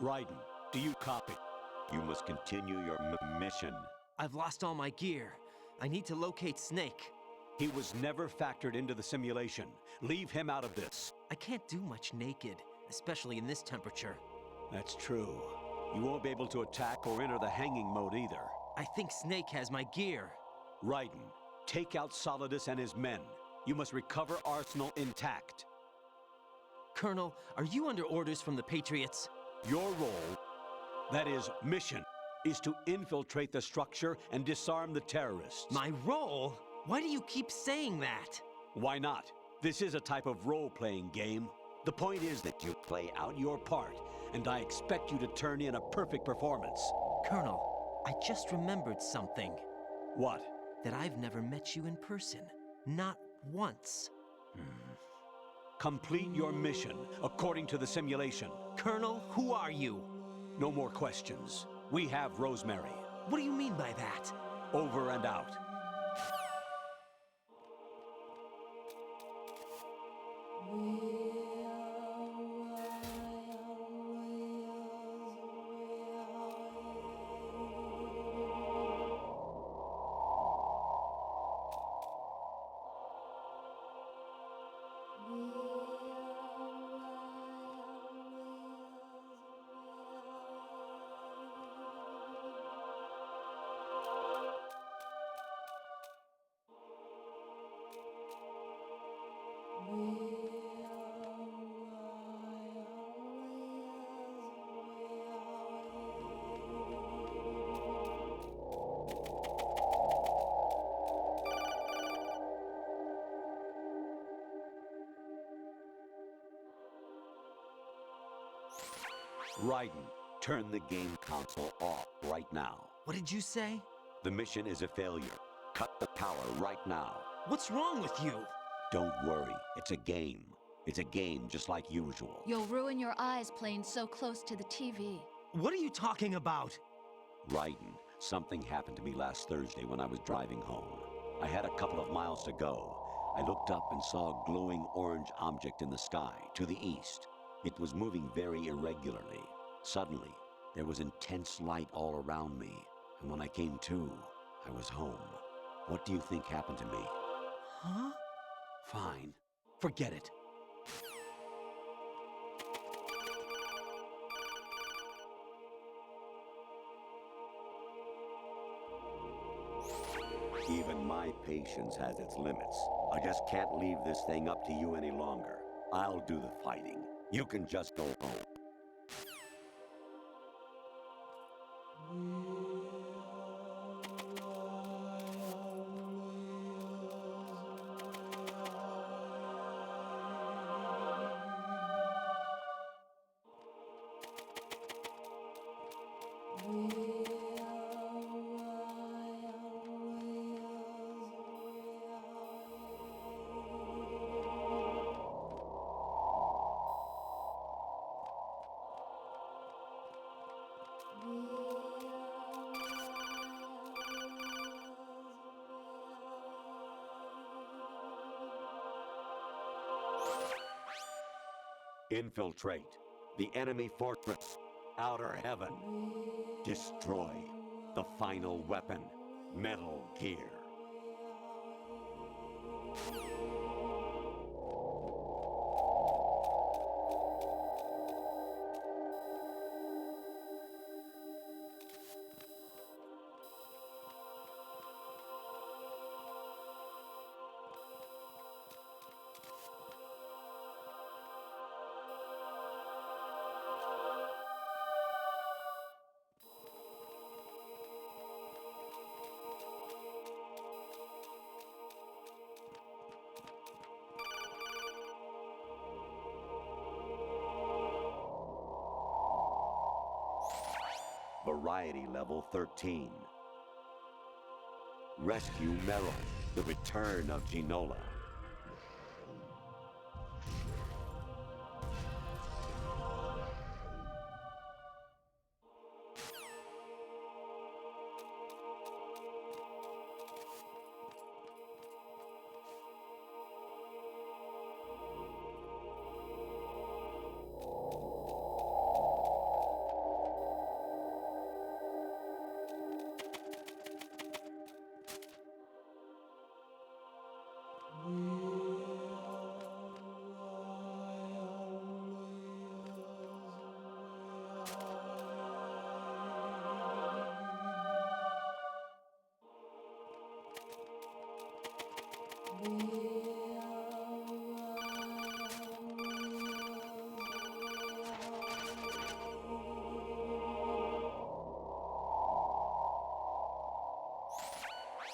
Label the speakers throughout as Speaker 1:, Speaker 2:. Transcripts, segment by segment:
Speaker 1: Raiden, do you copy?
Speaker 2: You must continue your mission.
Speaker 3: I've lost all my gear. I need to locate Snake.
Speaker 1: He was never factored into the simulation. Leave him out of this.
Speaker 3: I can't do much naked, especially in this temperature.
Speaker 1: That's true. You won't be able to attack or enter the hanging mode either.
Speaker 3: I think Snake has my gear.
Speaker 1: Raiden, take out Solidus and his men. You must recover Arsenal intact.
Speaker 3: Colonel, are you under orders from the Patriots?
Speaker 1: Your role, that is, mission, is to infiltrate the structure and disarm the terrorists.
Speaker 3: My role? Why do you keep saying that?
Speaker 1: Why not? This is a type of role-playing game. The point is that you play out your part, and I expect you to turn in a perfect performance.
Speaker 3: Colonel, I just remembered something.
Speaker 1: What?
Speaker 3: That I've never met you in person. Not once.
Speaker 1: Complete your mission according to the simulation.
Speaker 3: Colonel, who are you?
Speaker 1: No more questions. We have Rosemary.
Speaker 3: What do you mean by that?
Speaker 1: Over and out. Raiden,
Speaker 2: Turn the game console off right now.
Speaker 3: What did you say?
Speaker 2: The mission is a failure. Cut the power right now.
Speaker 3: What's wrong with you?
Speaker 2: Don't worry, it's a game. It's a game just like usual.
Speaker 4: You'll ruin your eyes playing so close to the TV.
Speaker 3: What are you talking about?
Speaker 2: Raiden, something happened to me last Thursday when I was driving home. I had a couple of miles to go. I looked up and saw a glowing orange object in the sky, to the east. It was moving very irregularly. Suddenly, there was intense light all around me, and when I came to, I was home. What do you think happened to me?
Speaker 3: Huh?
Speaker 1: fine. Forget it.
Speaker 2: Even my patience has its limits. I just can't leave this thing up to you any longer. I'll do the fighting. You can just go home. Infiltrate the enemy fortress, Outer Heaven. Destroy the final weapon, Metal Gear. Variety level 13. Rescue Meryl, the return of Ginola.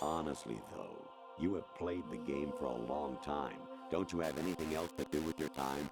Speaker 2: Honestly, though, you have played the game for a long time. Don't you have anything else to do with your time?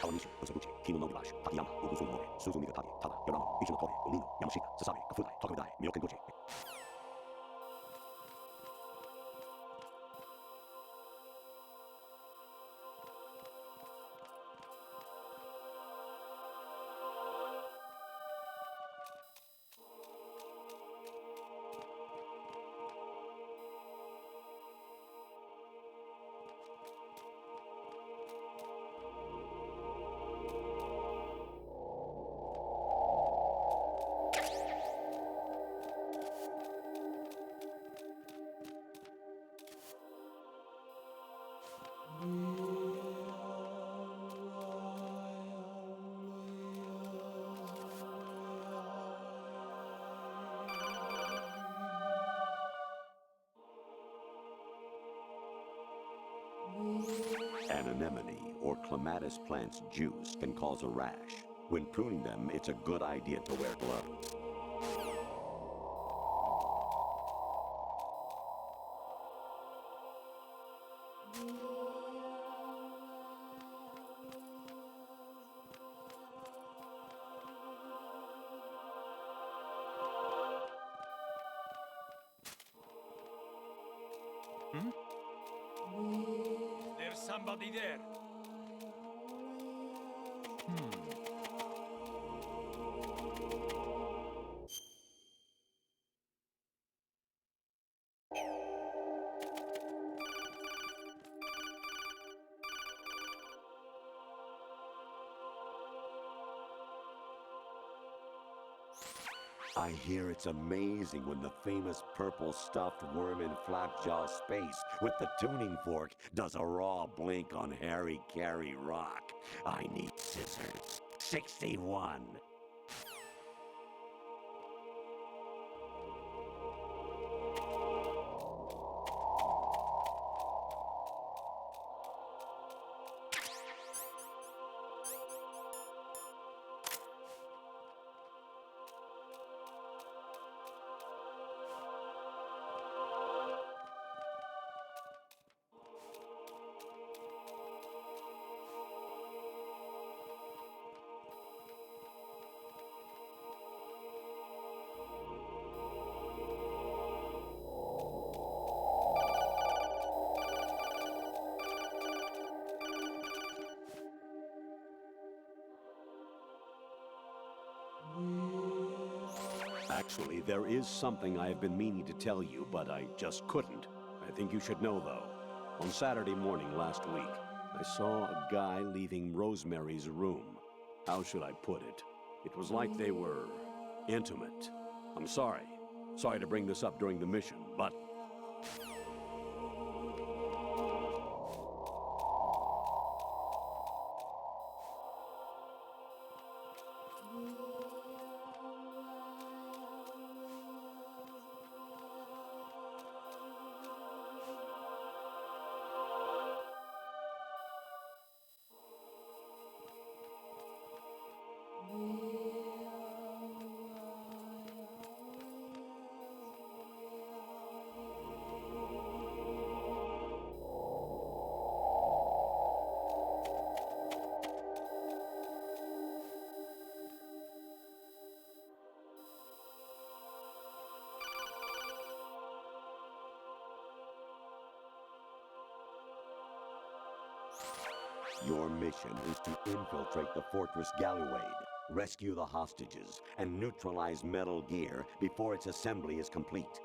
Speaker 2: Awanishi, Osabuchi, Kino no Gibashi, Takayama, Uguzumore, Suzumi Gatagi, Tada, Yorama, Ichino Omino, Yamashita, Sasari, Kafudai, Tokudai, Myokengochi. An anemone or clematis plant's juice can cause a rash. When pruning them, it's a good idea to wear gloves.
Speaker 5: There's somebody there.
Speaker 2: I hear it's amazing when the famous purple stuffed worm in Flapjaw Space with the tuning fork does a raw blink on Harry Carey Rock. I need scissors. 61. Actually, there is something I have been meaning to tell you, but I just couldn't. I think you should know, though. On Saturday morning last week, I saw a guy leaving Rosemary's room. How should I put it? It was like they were intimate. I'm sorry. Sorry to bring this up during the mission, but... Your mission is to infiltrate the Fortress Galluade, rescue the hostages, and neutralize Metal Gear before its assembly is complete.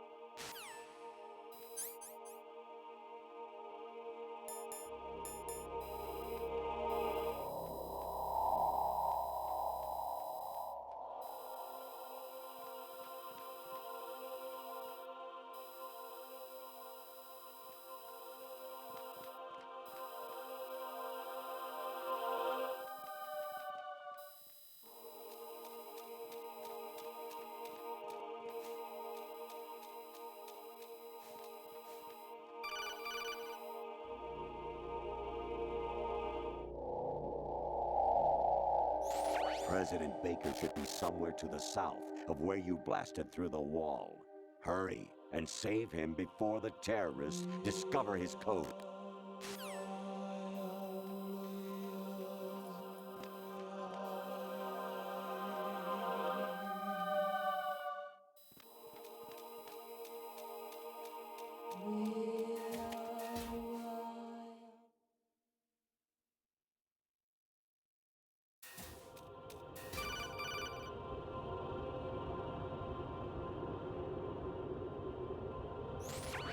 Speaker 2: President Baker should be somewhere to the south of where you blasted through the wall. Hurry and save him before the terrorists discover his code.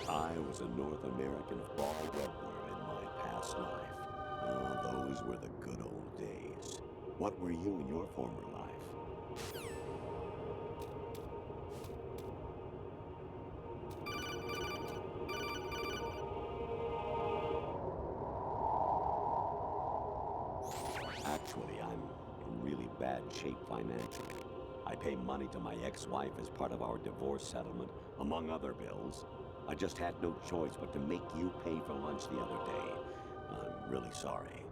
Speaker 2: I was a North American fall webbler in my past life. Oh, those were the good old days. What were you in your former life? Actually, I'm in really bad shape financially. I pay money to my ex-wife as part of our divorce settlement, among other bills. I just had no choice but to make you pay for lunch the other day. I'm really sorry.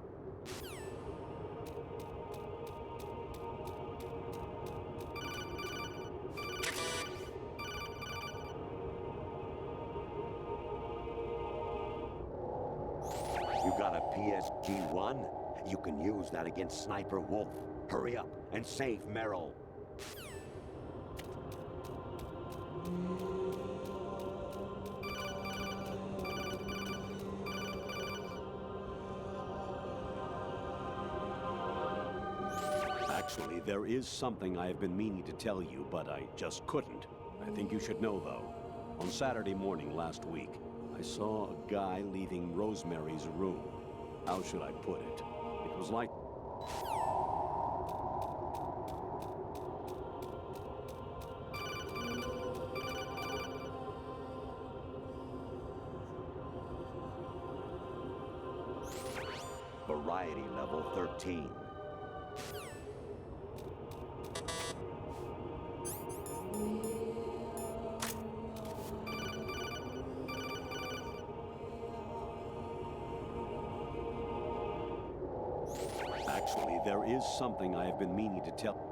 Speaker 2: You got a PSG-1? You can use that against Sniper Wolf. Hurry up and save Merrill. Actually, there is something I have been meaning to tell you, but I just couldn't. I think you should know, though. On Saturday morning last week, I saw a guy leaving Rosemary's room. How should I put it? It was like... Variety level 13. Actually, there is something I have been meaning to tell...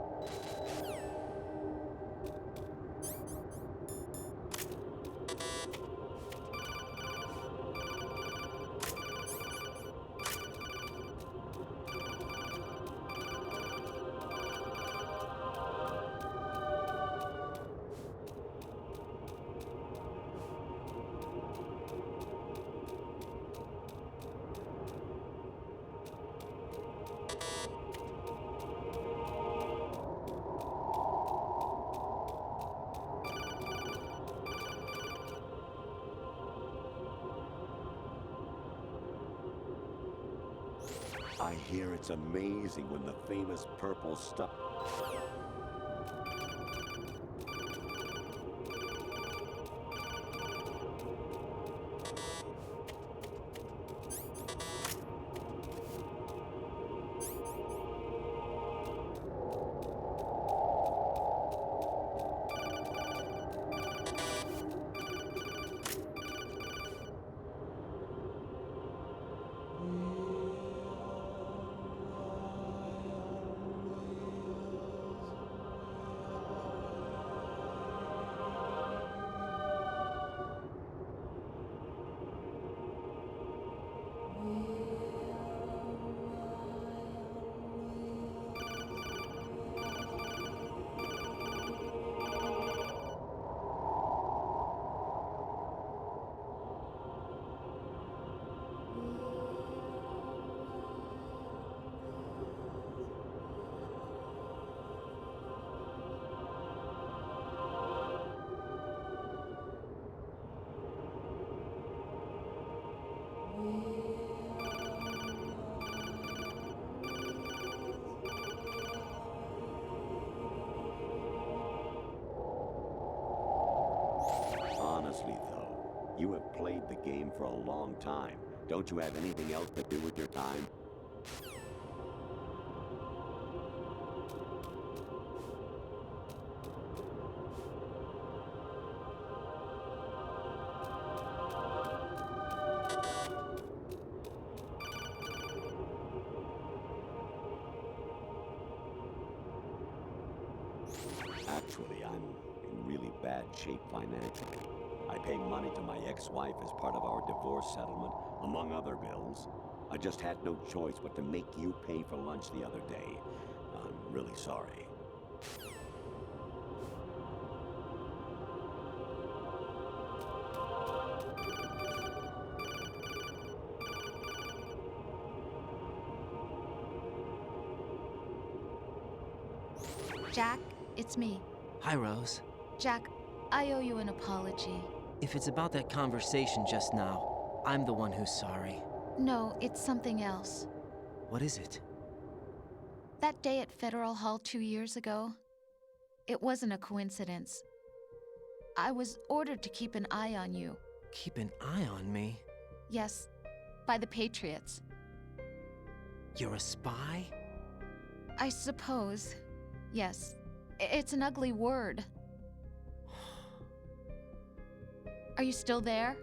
Speaker 2: I hear it's amazing when the famous purple stuff... You have played the game for a long time. Don't you have anything else to do with your time? Actually, I'm in really bad shape financially. I pay money to my ex-wife as part of our divorce settlement, among other bills. I just had no choice but to make you pay for lunch the other day. I'm really sorry.
Speaker 4: Jack, it's me.
Speaker 3: Hi, Rose.
Speaker 4: Jack, I owe you an apology.
Speaker 3: If it's about that conversation just now, I'm the one who's sorry.
Speaker 4: No, it's something else.
Speaker 3: What is it?
Speaker 4: That day at Federal Hall 2 years ago, it wasn't a coincidence. I was ordered to keep an eye on you.
Speaker 3: Keep an eye on me?
Speaker 4: Yes, by the Patriots.
Speaker 3: You're a spy?
Speaker 4: I suppose. Yes. It's an ugly word. Are you still there?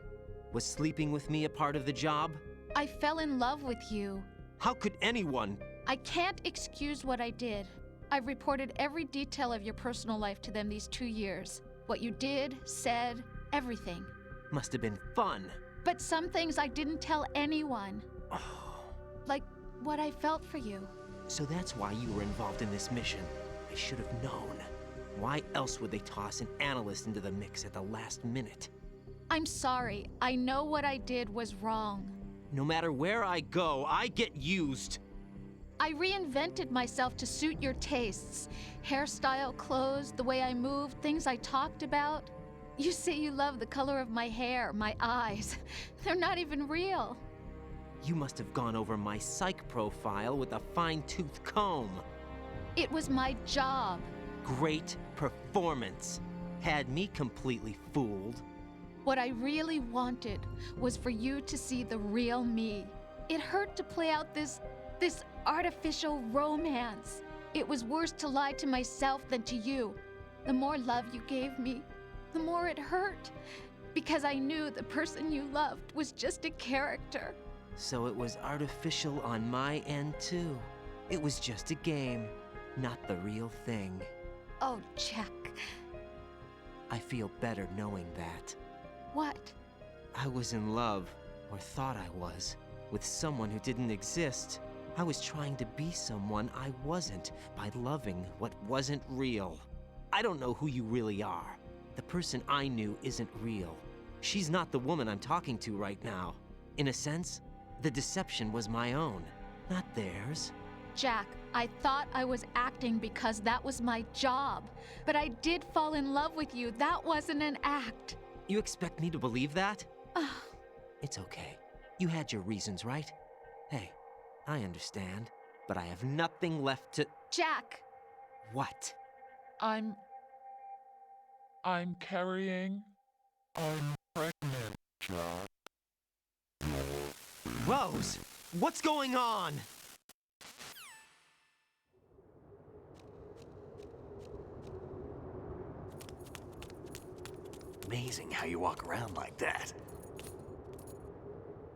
Speaker 3: Was sleeping with me a part of the job?
Speaker 4: I fell in love with you.
Speaker 3: How could anyone?
Speaker 4: I can't excuse what I did. I've reported every detail of your personal life to them these 2 years. What you did, said, everything.
Speaker 3: Must have been fun.
Speaker 4: But some things I didn't tell anyone. Like what I felt for you.
Speaker 3: So that's why you were involved in this mission. I should have known. Why else would they toss an analyst into the mix at the last minute?
Speaker 4: I'm sorry. I know what I did was wrong.
Speaker 3: No matter where I go, I get used.
Speaker 4: I reinvented myself to suit your tastes. Hairstyle, clothes, the way I moved, things I talked about. You say you love the color of my hair, my eyes. They're not even real.
Speaker 3: You must have gone over my psych profile with a fine-tooth comb.
Speaker 4: It was my job.
Speaker 3: Great performance. Had me completely fooled.
Speaker 4: What I really wanted was for you to see the real me. It hurt to play out this artificial romance. It was worse to lie to myself than to you. The more love you gave me, the more it hurt. Because I knew the person you loved was just a character.
Speaker 3: So it was artificial on my end, too. It was just a game, not the real thing.
Speaker 4: Oh, Jack.
Speaker 3: I feel better knowing that.
Speaker 4: What?
Speaker 3: I was in love, or thought I was, with someone who didn't exist. I was trying to be someone I wasn't by loving what wasn't real. I don't know who you really are. The person I knew isn't real. She's not the woman I'm talking to right now. In a sense, the deception was my own, not theirs.
Speaker 4: Jack, I thought I was acting because that was my job. But I did fall in love with you. That wasn't an act.
Speaker 3: You expect me to believe that? It's okay. You had your reasons, right? Hey, I understand, but I have nothing left to...
Speaker 4: Jack!
Speaker 3: What?
Speaker 6: I'm carrying. I'm pregnant, Jack.
Speaker 3: Rose, what's going on?
Speaker 7: Amazing how you walk around like that.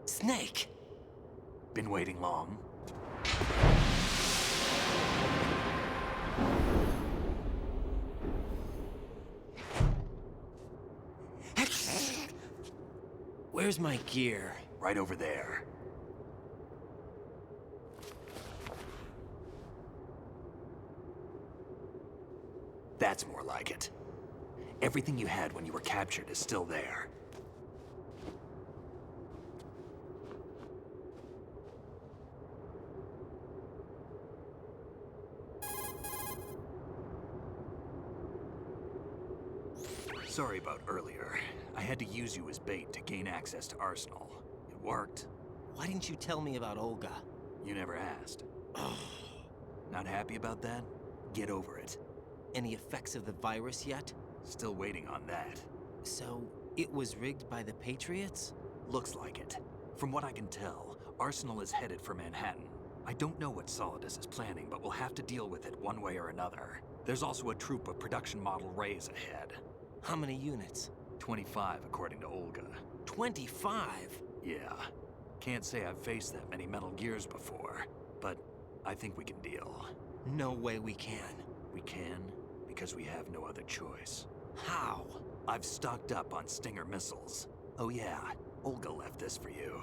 Speaker 3: Snake!
Speaker 7: Been waiting long?
Speaker 3: Where's my gear?
Speaker 7: Right over there. That's more like it. Everything you had when you were captured is still there. Sorry about earlier. I had to use you as bait to gain access to Arsenal. It worked.
Speaker 3: Why didn't you tell me about Olga?
Speaker 7: You never asked. Not happy about that? Get over it.
Speaker 3: Any effects of the virus yet?
Speaker 7: Still waiting on that.
Speaker 3: So, It was rigged by the Patriots?
Speaker 7: Looks like it. From what I can tell, Arsenal is headed for Manhattan. I don't know what Solidus is planning, but we'll have to deal with it one way or another. There's also a troop of production model Rays ahead.
Speaker 3: How many units?
Speaker 7: 25, according to Olga.
Speaker 3: 25?
Speaker 7: Yeah. Can't say I've faced that many Metal Gears before, but I think we can deal.
Speaker 3: No way we can.
Speaker 7: We can, because we have no other choice.
Speaker 3: How?
Speaker 7: I've stocked up on Stinger missiles. Oh yeah, Olga left this for you.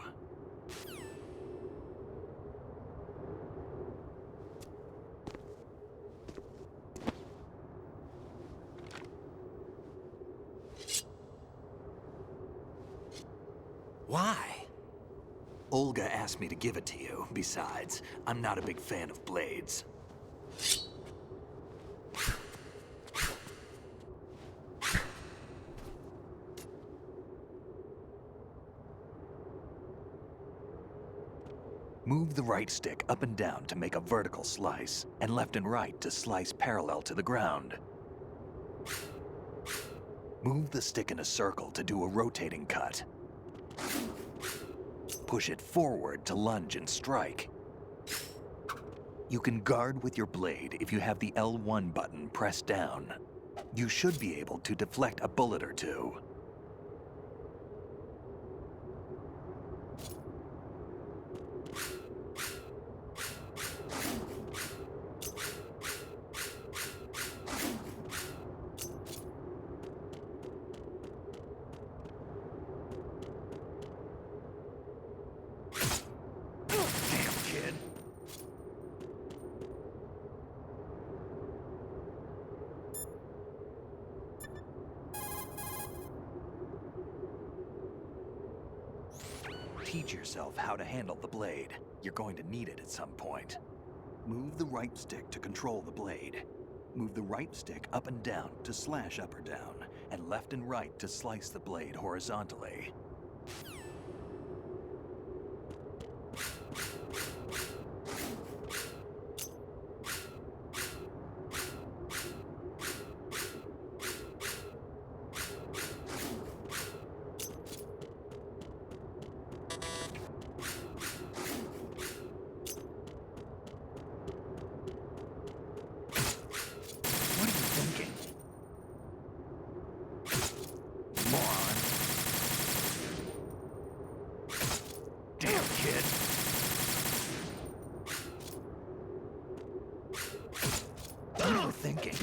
Speaker 3: Why?
Speaker 7: Olga asked me to give it to you. Besides, I'm not a big fan of blades. Move the right stick up and down to make a vertical slice, and left and right to slice parallel to the ground. Move the stick in a circle to do a rotating cut. Push it forward to lunge and strike. You can guard with your blade if you have the L1 button pressed down. You should be able to deflect a bullet or two. Teach yourself how to handle the blade. You're going to need it at some point. Move the right stick to control the blade. Move the right stick up and down to slash up or down, and left and right to slice the blade horizontally. Thinking.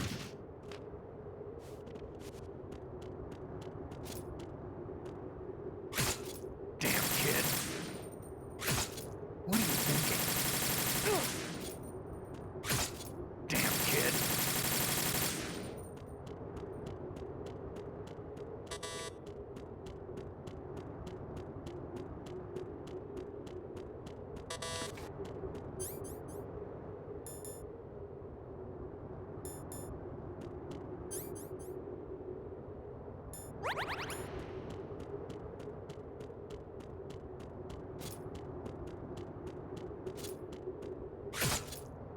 Speaker 7: Damn, kid. What are you thinking? Damn, kid.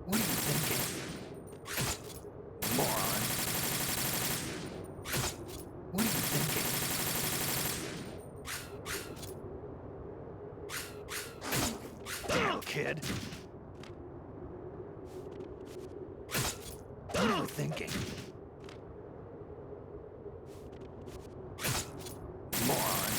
Speaker 7: What are you thinking? Moron. What are you thinking? Damn, kid. What are you thinking? Moron.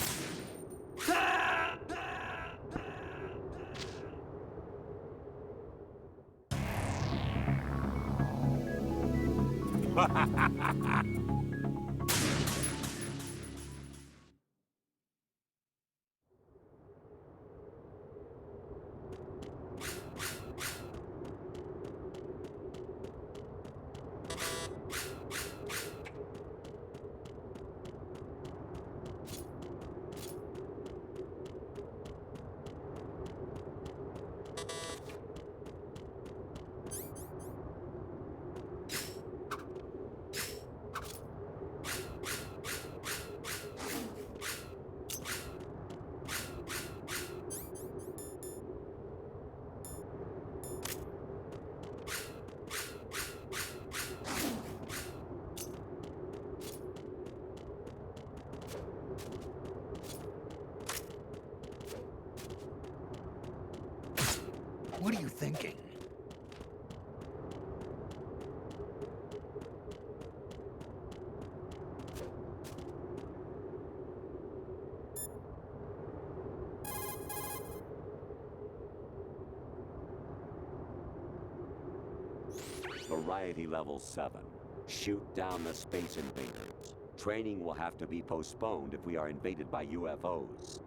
Speaker 7: What are you thinking?
Speaker 2: Variety level 7. Shoot down the space invaders. Training will have to be postponed if we are invaded by UFOs.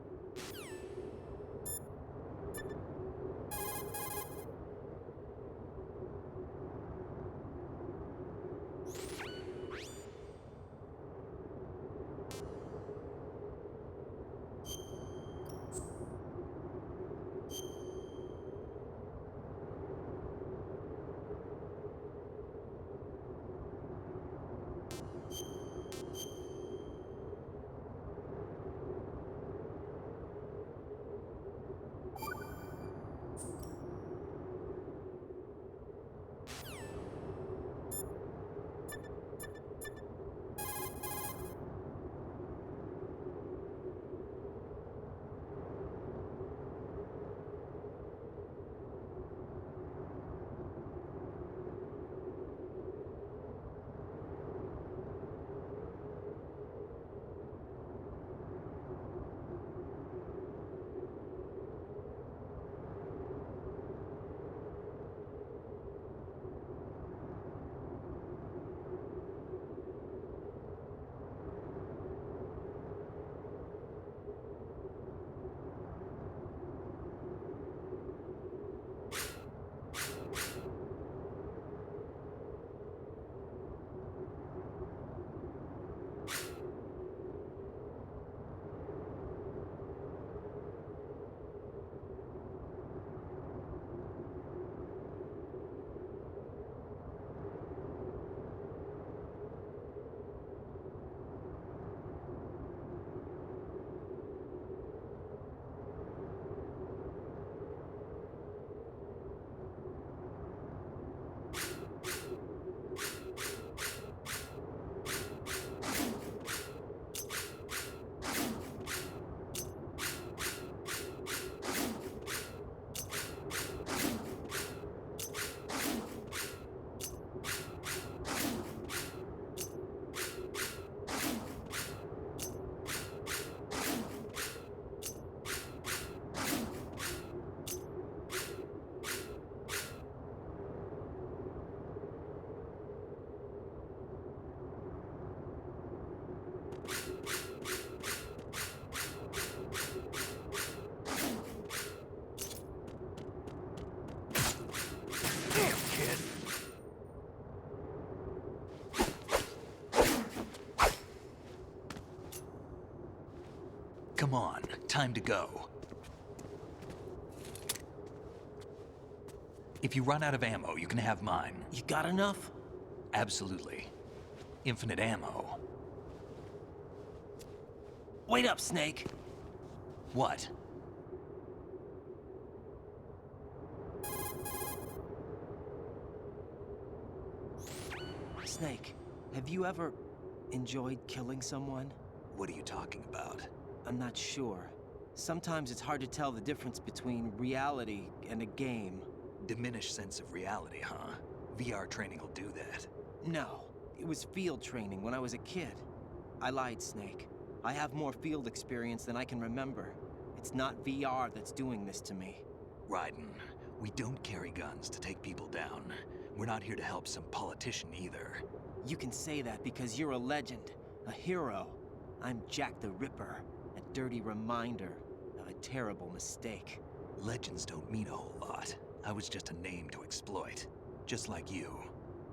Speaker 7: Come on, time to go. If you run out of ammo, you can have mine.
Speaker 3: You got enough?
Speaker 7: Absolutely. Infinite ammo.
Speaker 3: Wait up, Snake.
Speaker 7: What?
Speaker 3: Snake, have you ever enjoyed killing someone?
Speaker 7: What are you talking about?
Speaker 3: I'm not sure. Sometimes it's hard to tell the difference between reality and a game.
Speaker 7: Diminished sense of reality, huh? VR training will do that.
Speaker 3: No, it was field training when I was a kid. I lied, Snake. I have more field experience than I can remember. It's not VR that's doing this to me.
Speaker 7: Raiden, we don't carry guns to take people down. We're not here to help some politician either.
Speaker 3: You can say that because you're a legend, a hero. I'm Jack the Ripper, a dirty reminder of a terrible mistake.
Speaker 7: Legends don't mean a whole lot. I was just a name to exploit, just like you.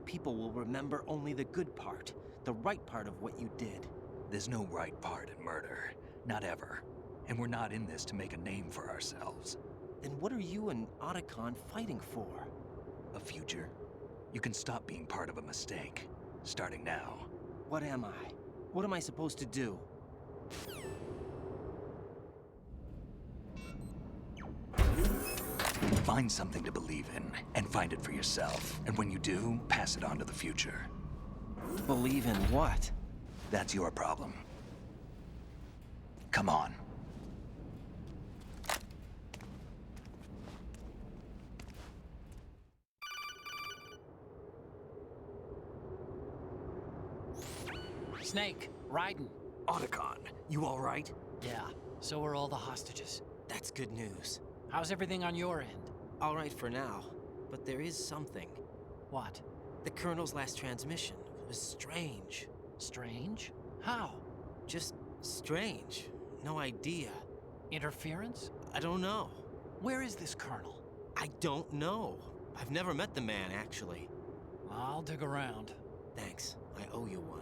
Speaker 3: People will remember only the good part, the right part of what you did.
Speaker 7: There's no right part in murder, not ever. And we're not in this to make a name for ourselves.
Speaker 3: Then what are you and Otacon fighting for?
Speaker 7: A future? You can stop being part of a mistake, starting now.
Speaker 3: What am I? What am I supposed to do?
Speaker 7: Find something to believe in, and find it for yourself. And when you do, pass it on to the future.
Speaker 3: Believe in what?
Speaker 7: That's your problem. Come on.
Speaker 8: Snake, Raiden.
Speaker 7: Otacon, you all right?
Speaker 8: Yeah, so are all the hostages.
Speaker 3: That's good news.
Speaker 8: How's everything on your end?
Speaker 3: All right for now, but there is something.
Speaker 8: What?
Speaker 3: The Colonel's last transmission was strange.
Speaker 8: Strange? How?
Speaker 3: Just strange. No idea.
Speaker 8: Interference?
Speaker 3: I don't know.
Speaker 8: Where is this Colonel?
Speaker 3: I don't know. I've never met the man, actually.
Speaker 8: I'll dig around.
Speaker 3: Thanks. I owe you one.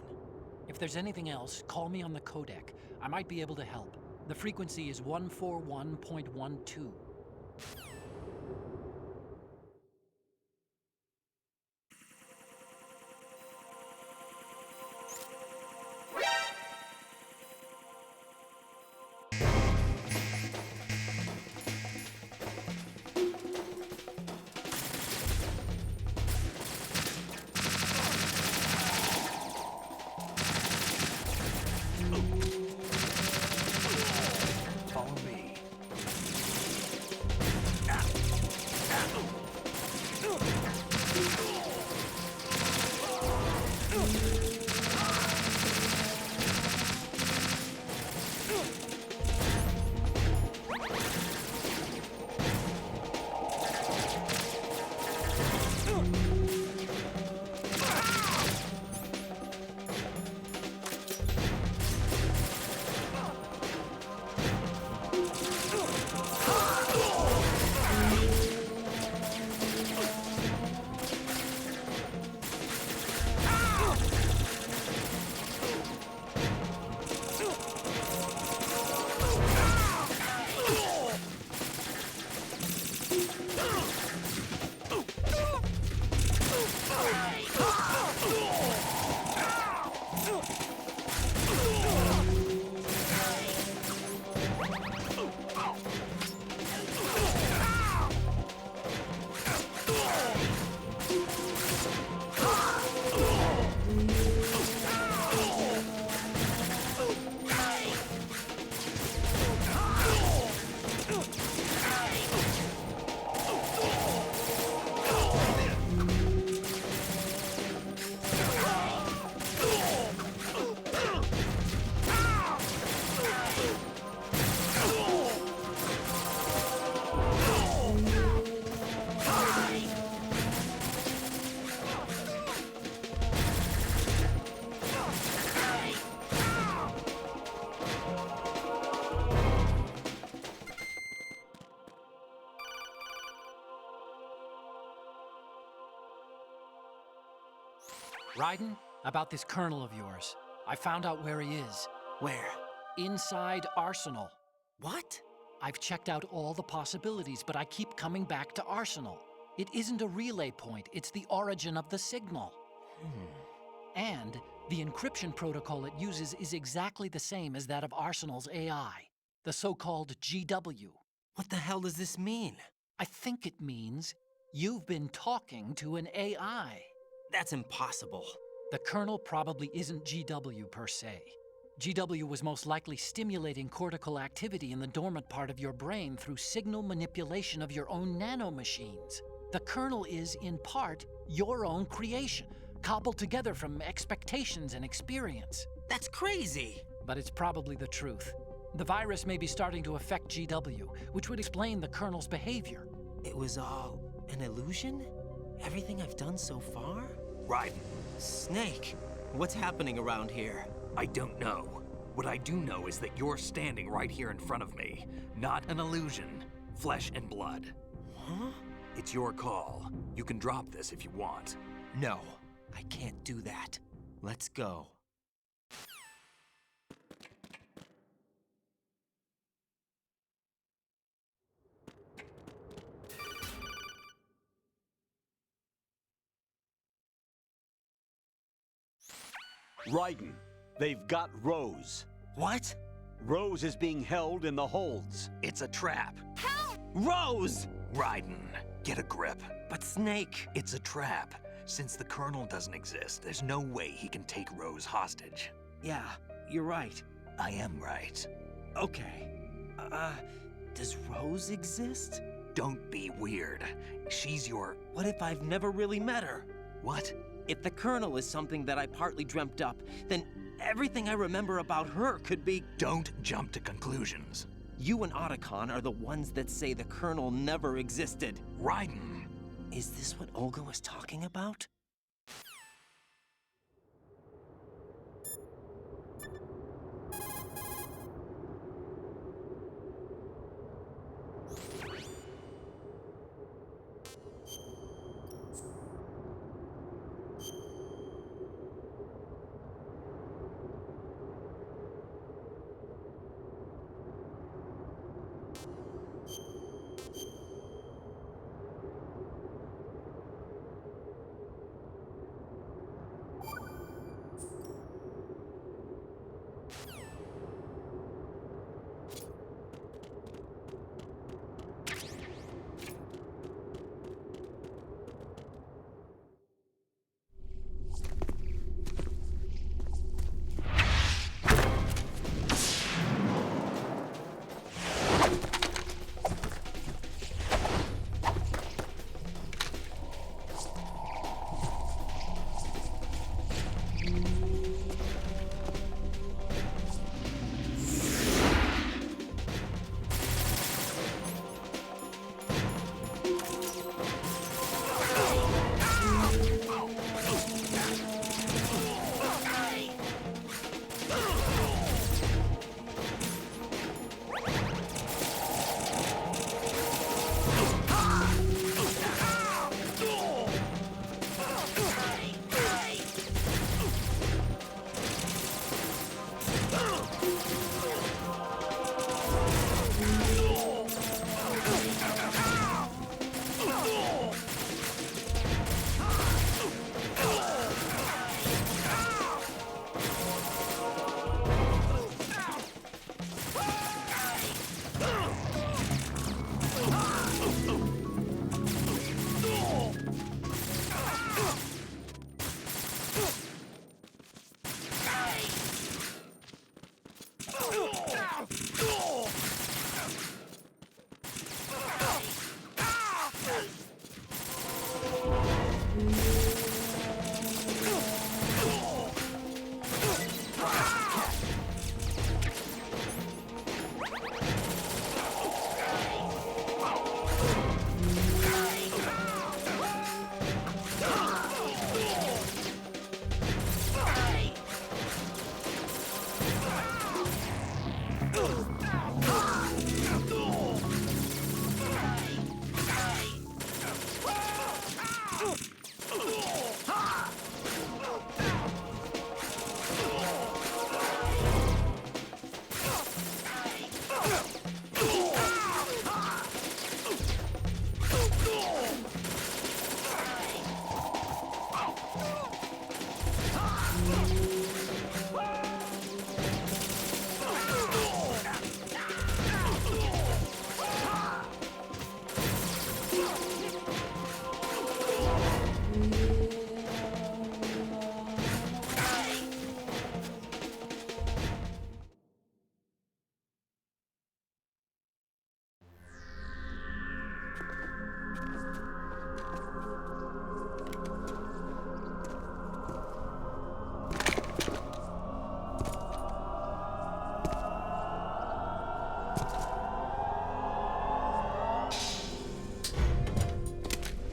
Speaker 8: If there's anything else, call me on the codec. I might be able to help. The frequency is 141.12.
Speaker 7: Follow me.
Speaker 8: Raiden, about this Colonel of yours. I found out where he is.
Speaker 3: Where?
Speaker 8: Inside Arsenal.
Speaker 3: What?
Speaker 8: I've checked out all the possibilities, but I keep coming back to Arsenal. It isn't a relay point, it's the origin of the signal. And the encryption protocol it uses is exactly the same as that of Arsenal's AI, the so-called GW.
Speaker 3: What the hell does this mean?
Speaker 8: I think it means you've been talking to an AI.
Speaker 3: That's impossible.
Speaker 8: The Colonel probably isn't GW per se. GW was most likely stimulating cortical activity in the dormant part of your brain through signal manipulation of your own nanomachines. The Colonel is, in part, your own creation, cobbled together from expectations and experience.
Speaker 3: That's crazy!
Speaker 8: But it's probably the truth. The virus may be starting to affect GW, which would explain the Colonel's behavior.
Speaker 3: It was all an illusion? Everything I've done so far?
Speaker 7: Raiden,
Speaker 3: Snake, what's happening around here?
Speaker 7: I don't know. What I do know is that you're standing right here in front of me. Not an illusion. Flesh and blood.
Speaker 3: Huh?
Speaker 7: It's your call. You can drop this if you want.
Speaker 3: No, I can't do that. Let's go.
Speaker 1: Raiden, they've got Rose.
Speaker 3: What?
Speaker 1: Rose is being held in the holds.
Speaker 7: It's a trap.
Speaker 3: Rose!
Speaker 7: Raiden, get a grip.
Speaker 3: But Snake...
Speaker 7: It's a trap. Since the Colonel doesn't exist, there's no way he can take Rose hostage.
Speaker 3: Yeah, you're right.
Speaker 7: I am right.
Speaker 3: Okay. Does Rose exist?
Speaker 7: Don't be weird. She's your...
Speaker 3: What if I've never really met her?
Speaker 7: What?
Speaker 3: If the Colonel is something that I partly dreamt up, then everything I remember about her could be...
Speaker 7: Don't jump to conclusions.
Speaker 3: You and Otacon are the ones that say the Colonel never existed.
Speaker 7: Raiden.
Speaker 3: Is this what Olga was talking about?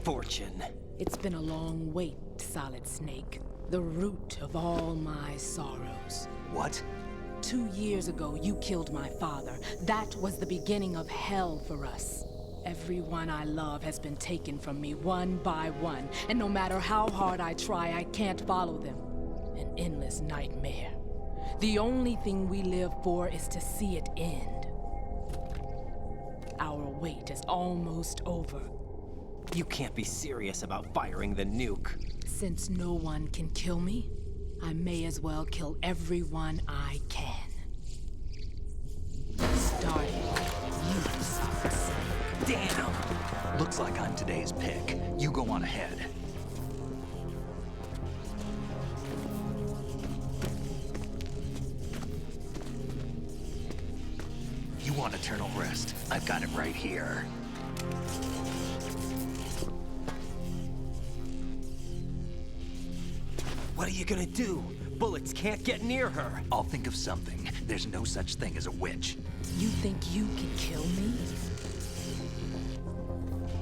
Speaker 3: Fortune.
Speaker 9: It's been a long wait, Solid Snake. The root of all my sorrows.
Speaker 7: What?
Speaker 9: 2 years ago, you killed my father. That was the beginning of hell for us. Everyone I love has been taken from me one by one, and no matter how hard I try, I can't follow them. An endless nightmare. The only thing we live for is to see it end. Our wait is almost over.
Speaker 3: You can't be serious about firing the nuke.
Speaker 9: Since no one can kill me, I may as well kill everyone I can. Starting with you, Solid Snake.
Speaker 3: Damn!
Speaker 7: Looks like I'm today's pick. You go on ahead. You want eternal rest? I've got it right here.
Speaker 3: you gonna do? Bullets can't get near her.
Speaker 7: I'll think of something. There's no such thing as a witch.
Speaker 9: You think you can kill me?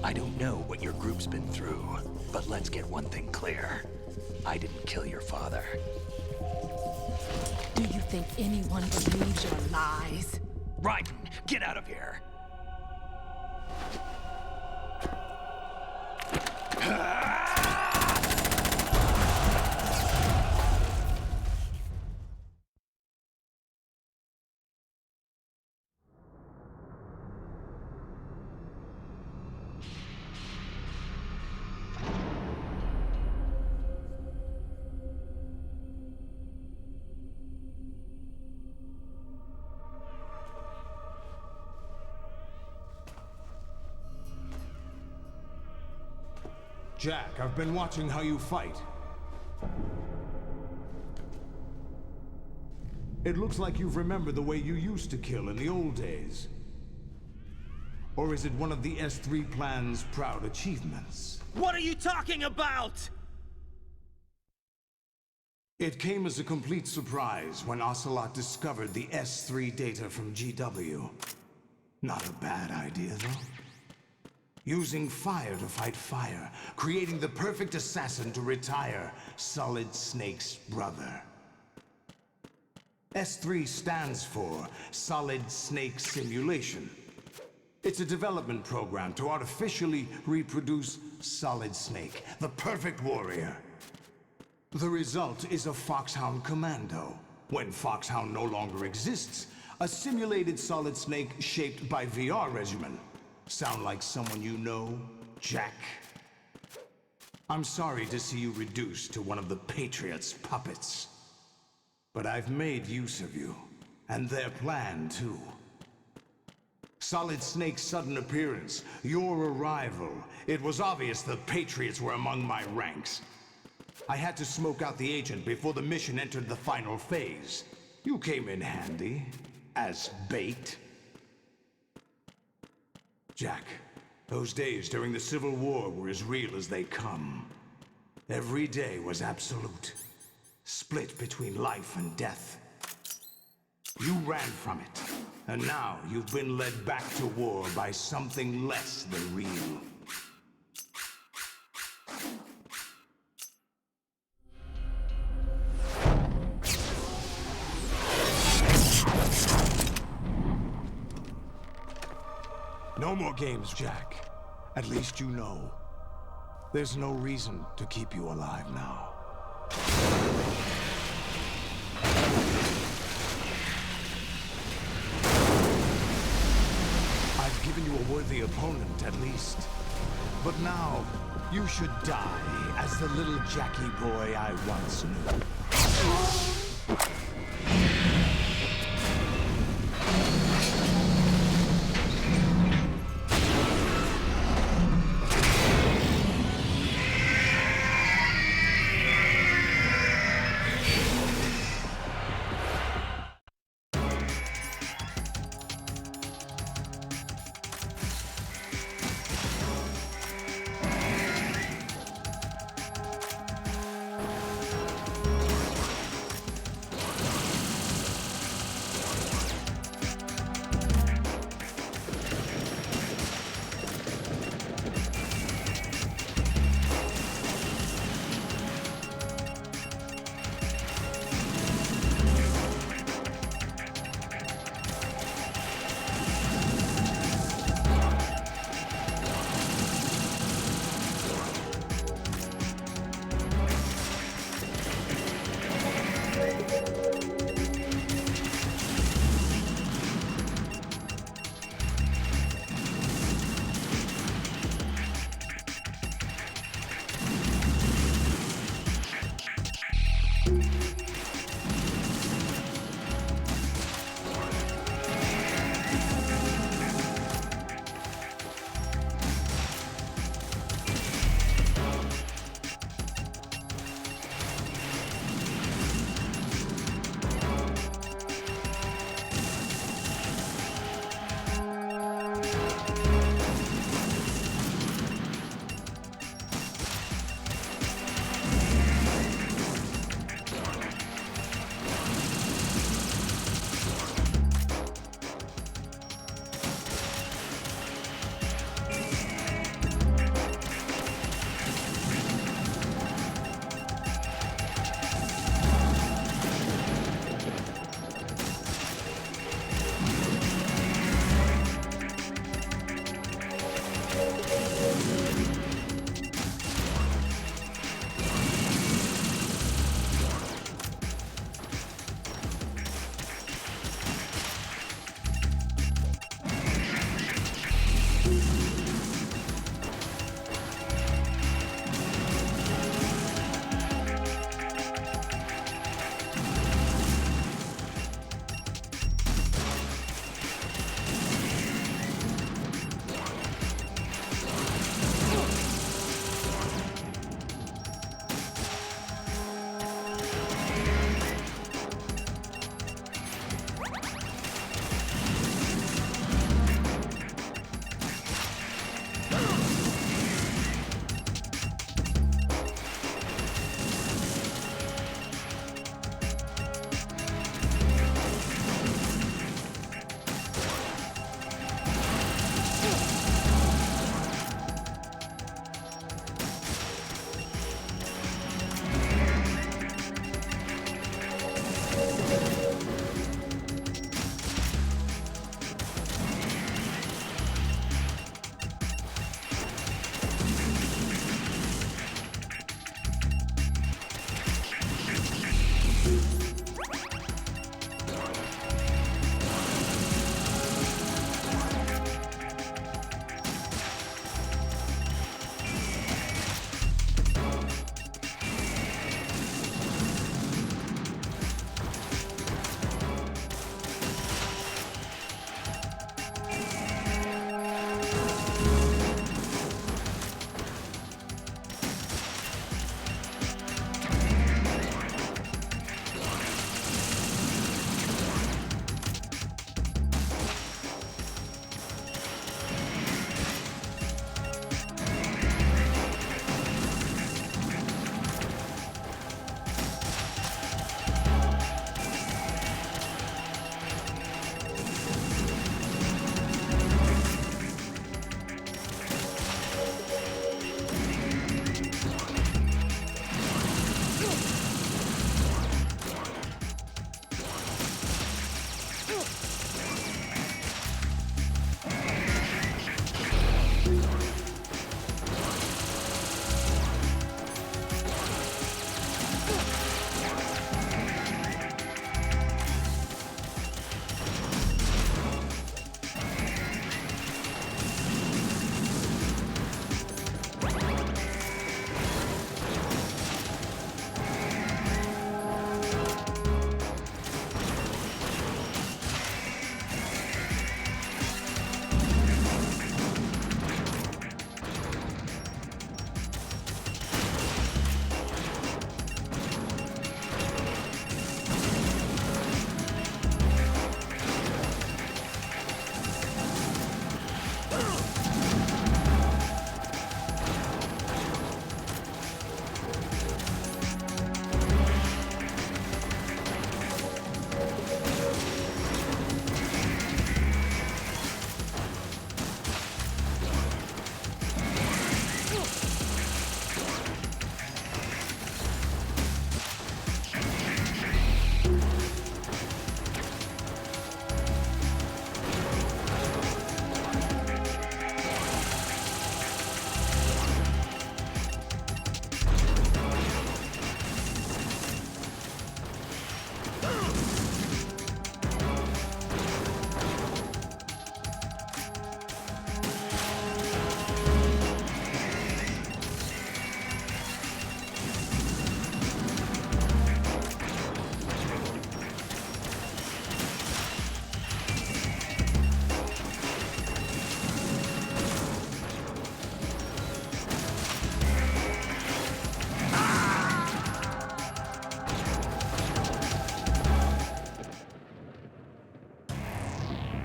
Speaker 7: I don't know what your group's been through, but let's get one thing clear. I didn't kill your father.
Speaker 9: Do you think anyone believes your lies?
Speaker 7: Raiden, get out of here!
Speaker 10: Jack, I've been watching how you fight. It looks like you've remembered the way you used to kill in the old days. Or is it one of the S3 plan's proud achievements?
Speaker 3: What are you talking about?
Speaker 10: It came as a complete surprise when Ocelot discovered the S3 data from GW. Not a bad idea, though. Using fire to fight fire, creating the perfect assassin to retire Solid Snake's brother. S3 stands for Solid Snake Simulation. It's a development program to artificially reproduce Solid Snake, the perfect warrior. The result is a Foxhound Commando. When Foxhound no longer exists, a simulated Solid Snake shaped by VR regimen. Sound like someone you know, Jack? I'm sorry to see you reduced to one of the Patriots' puppets. But I've made use of you, and their plan too. Solid Snake's sudden appearance, your arrival, it was obvious the Patriots were among my ranks. I had to smoke out the agent before the mission entered the final phase. You came in handy, as bait. Jack, those days during the Civil War were as real as they come. Every day was absolute, split between life and death. You ran from it, and now you've been led back to war by something less than real. No more games, Jack. At least you know. There's no reason to keep you alive now. I've given you a worthy opponent, at least. But now, you should die as the little Jackie boy I once knew.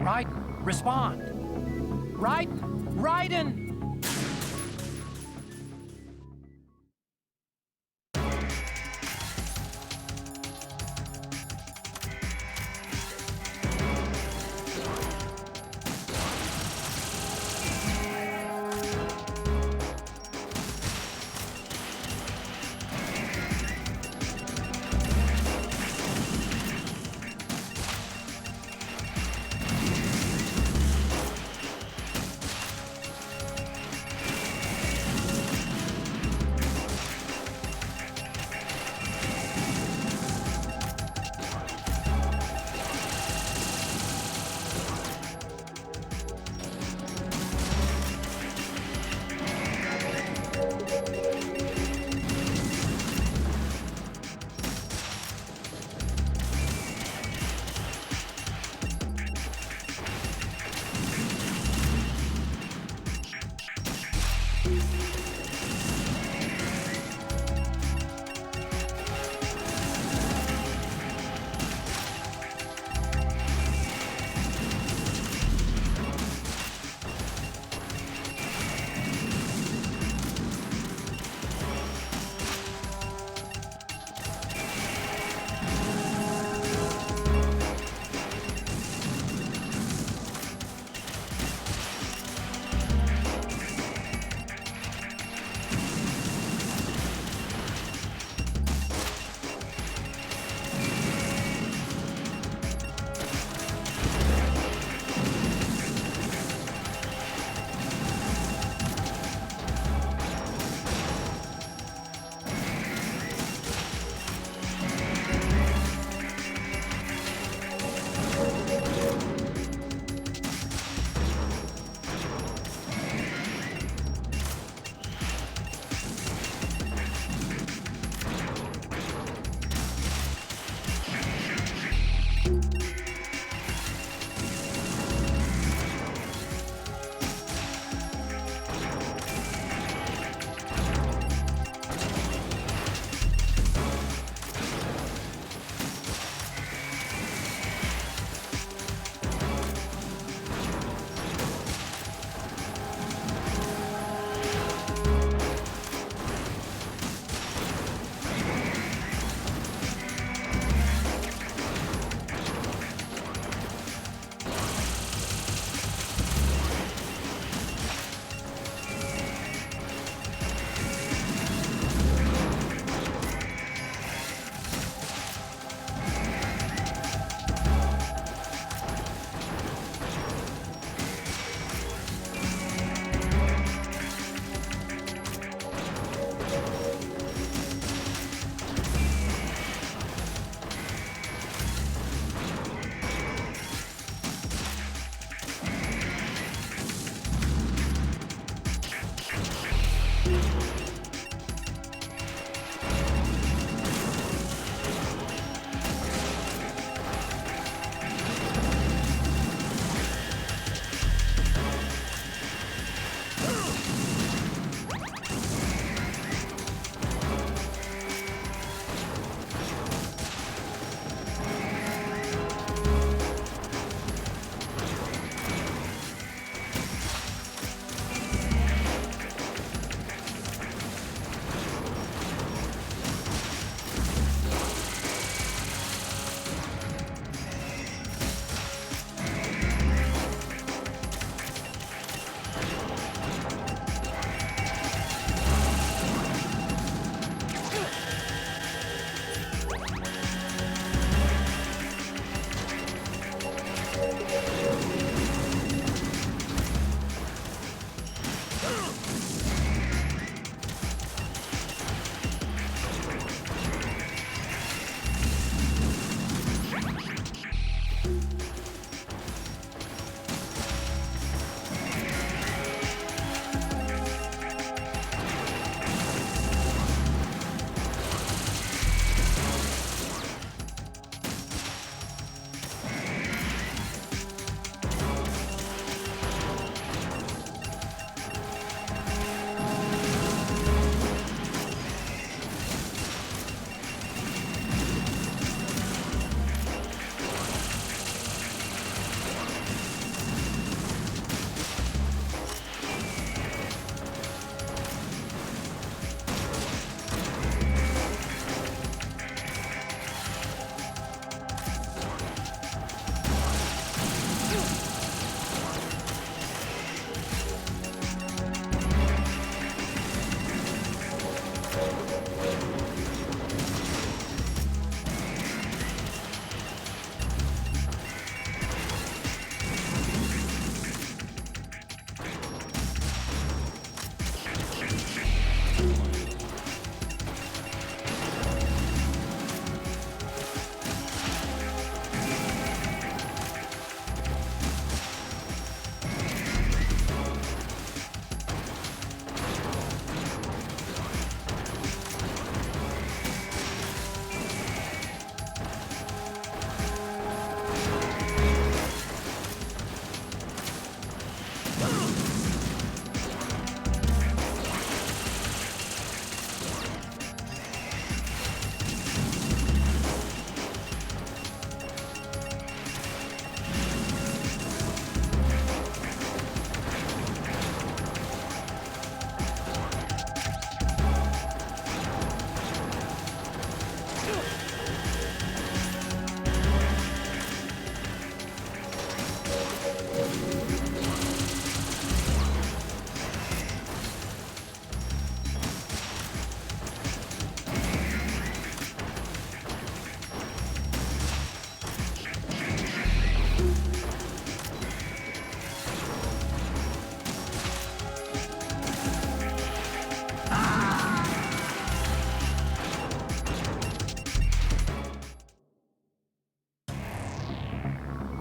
Speaker 8: Raiden, respond! Raiden!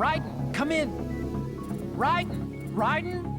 Speaker 8: Raiden, come in! Raiden! Raiden?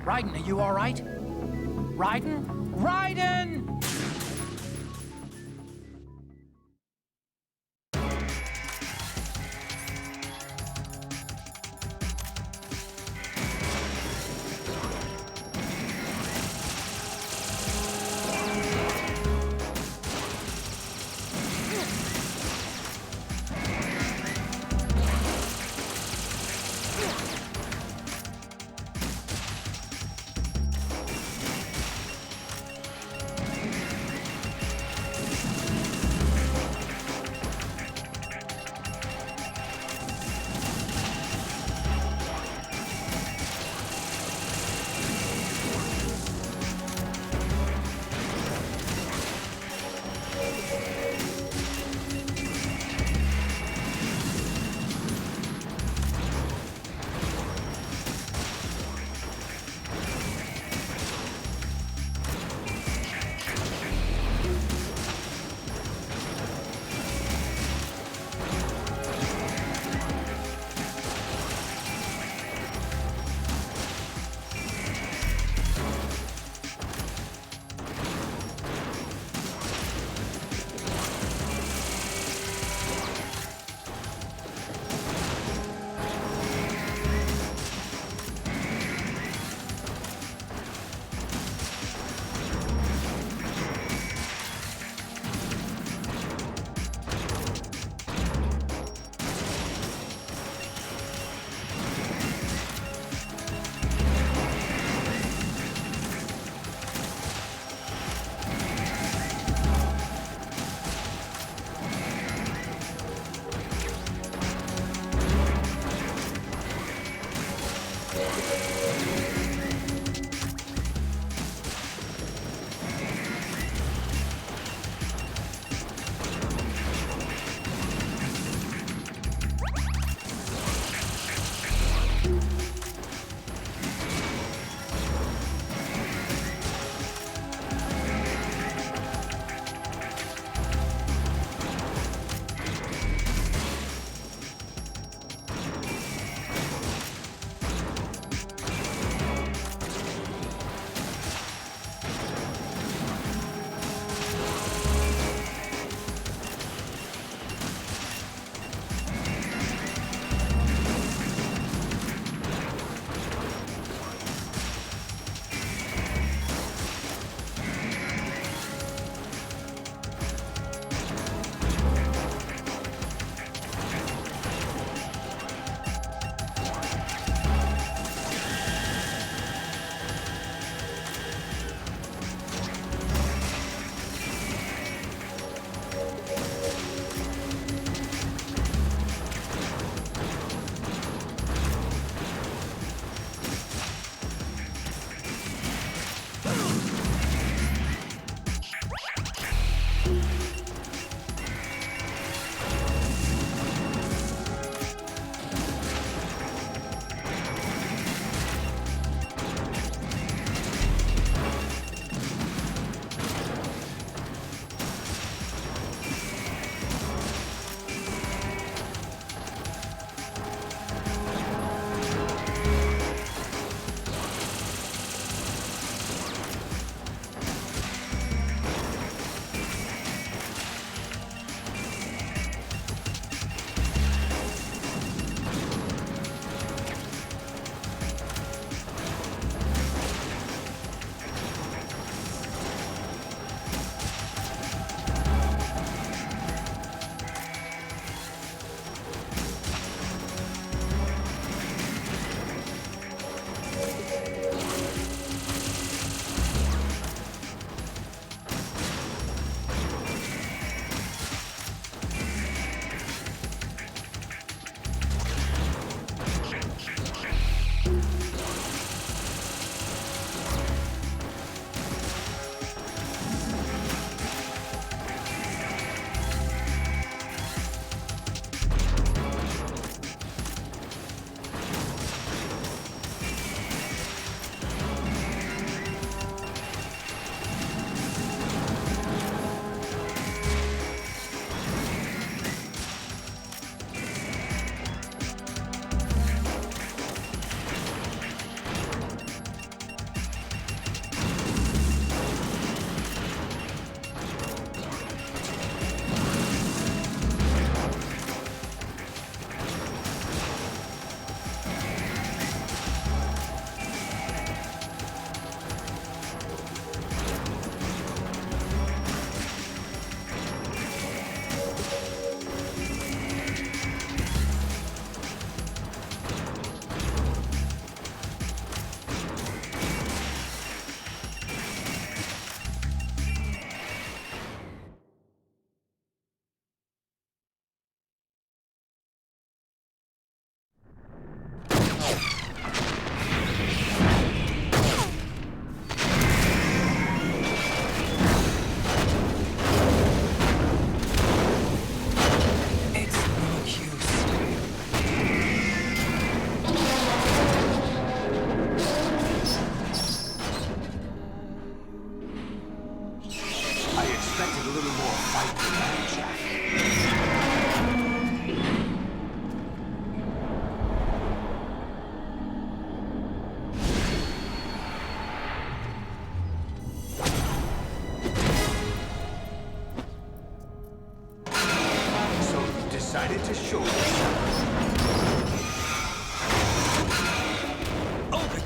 Speaker 8: Raiden, are you all right? Raiden? Raiden!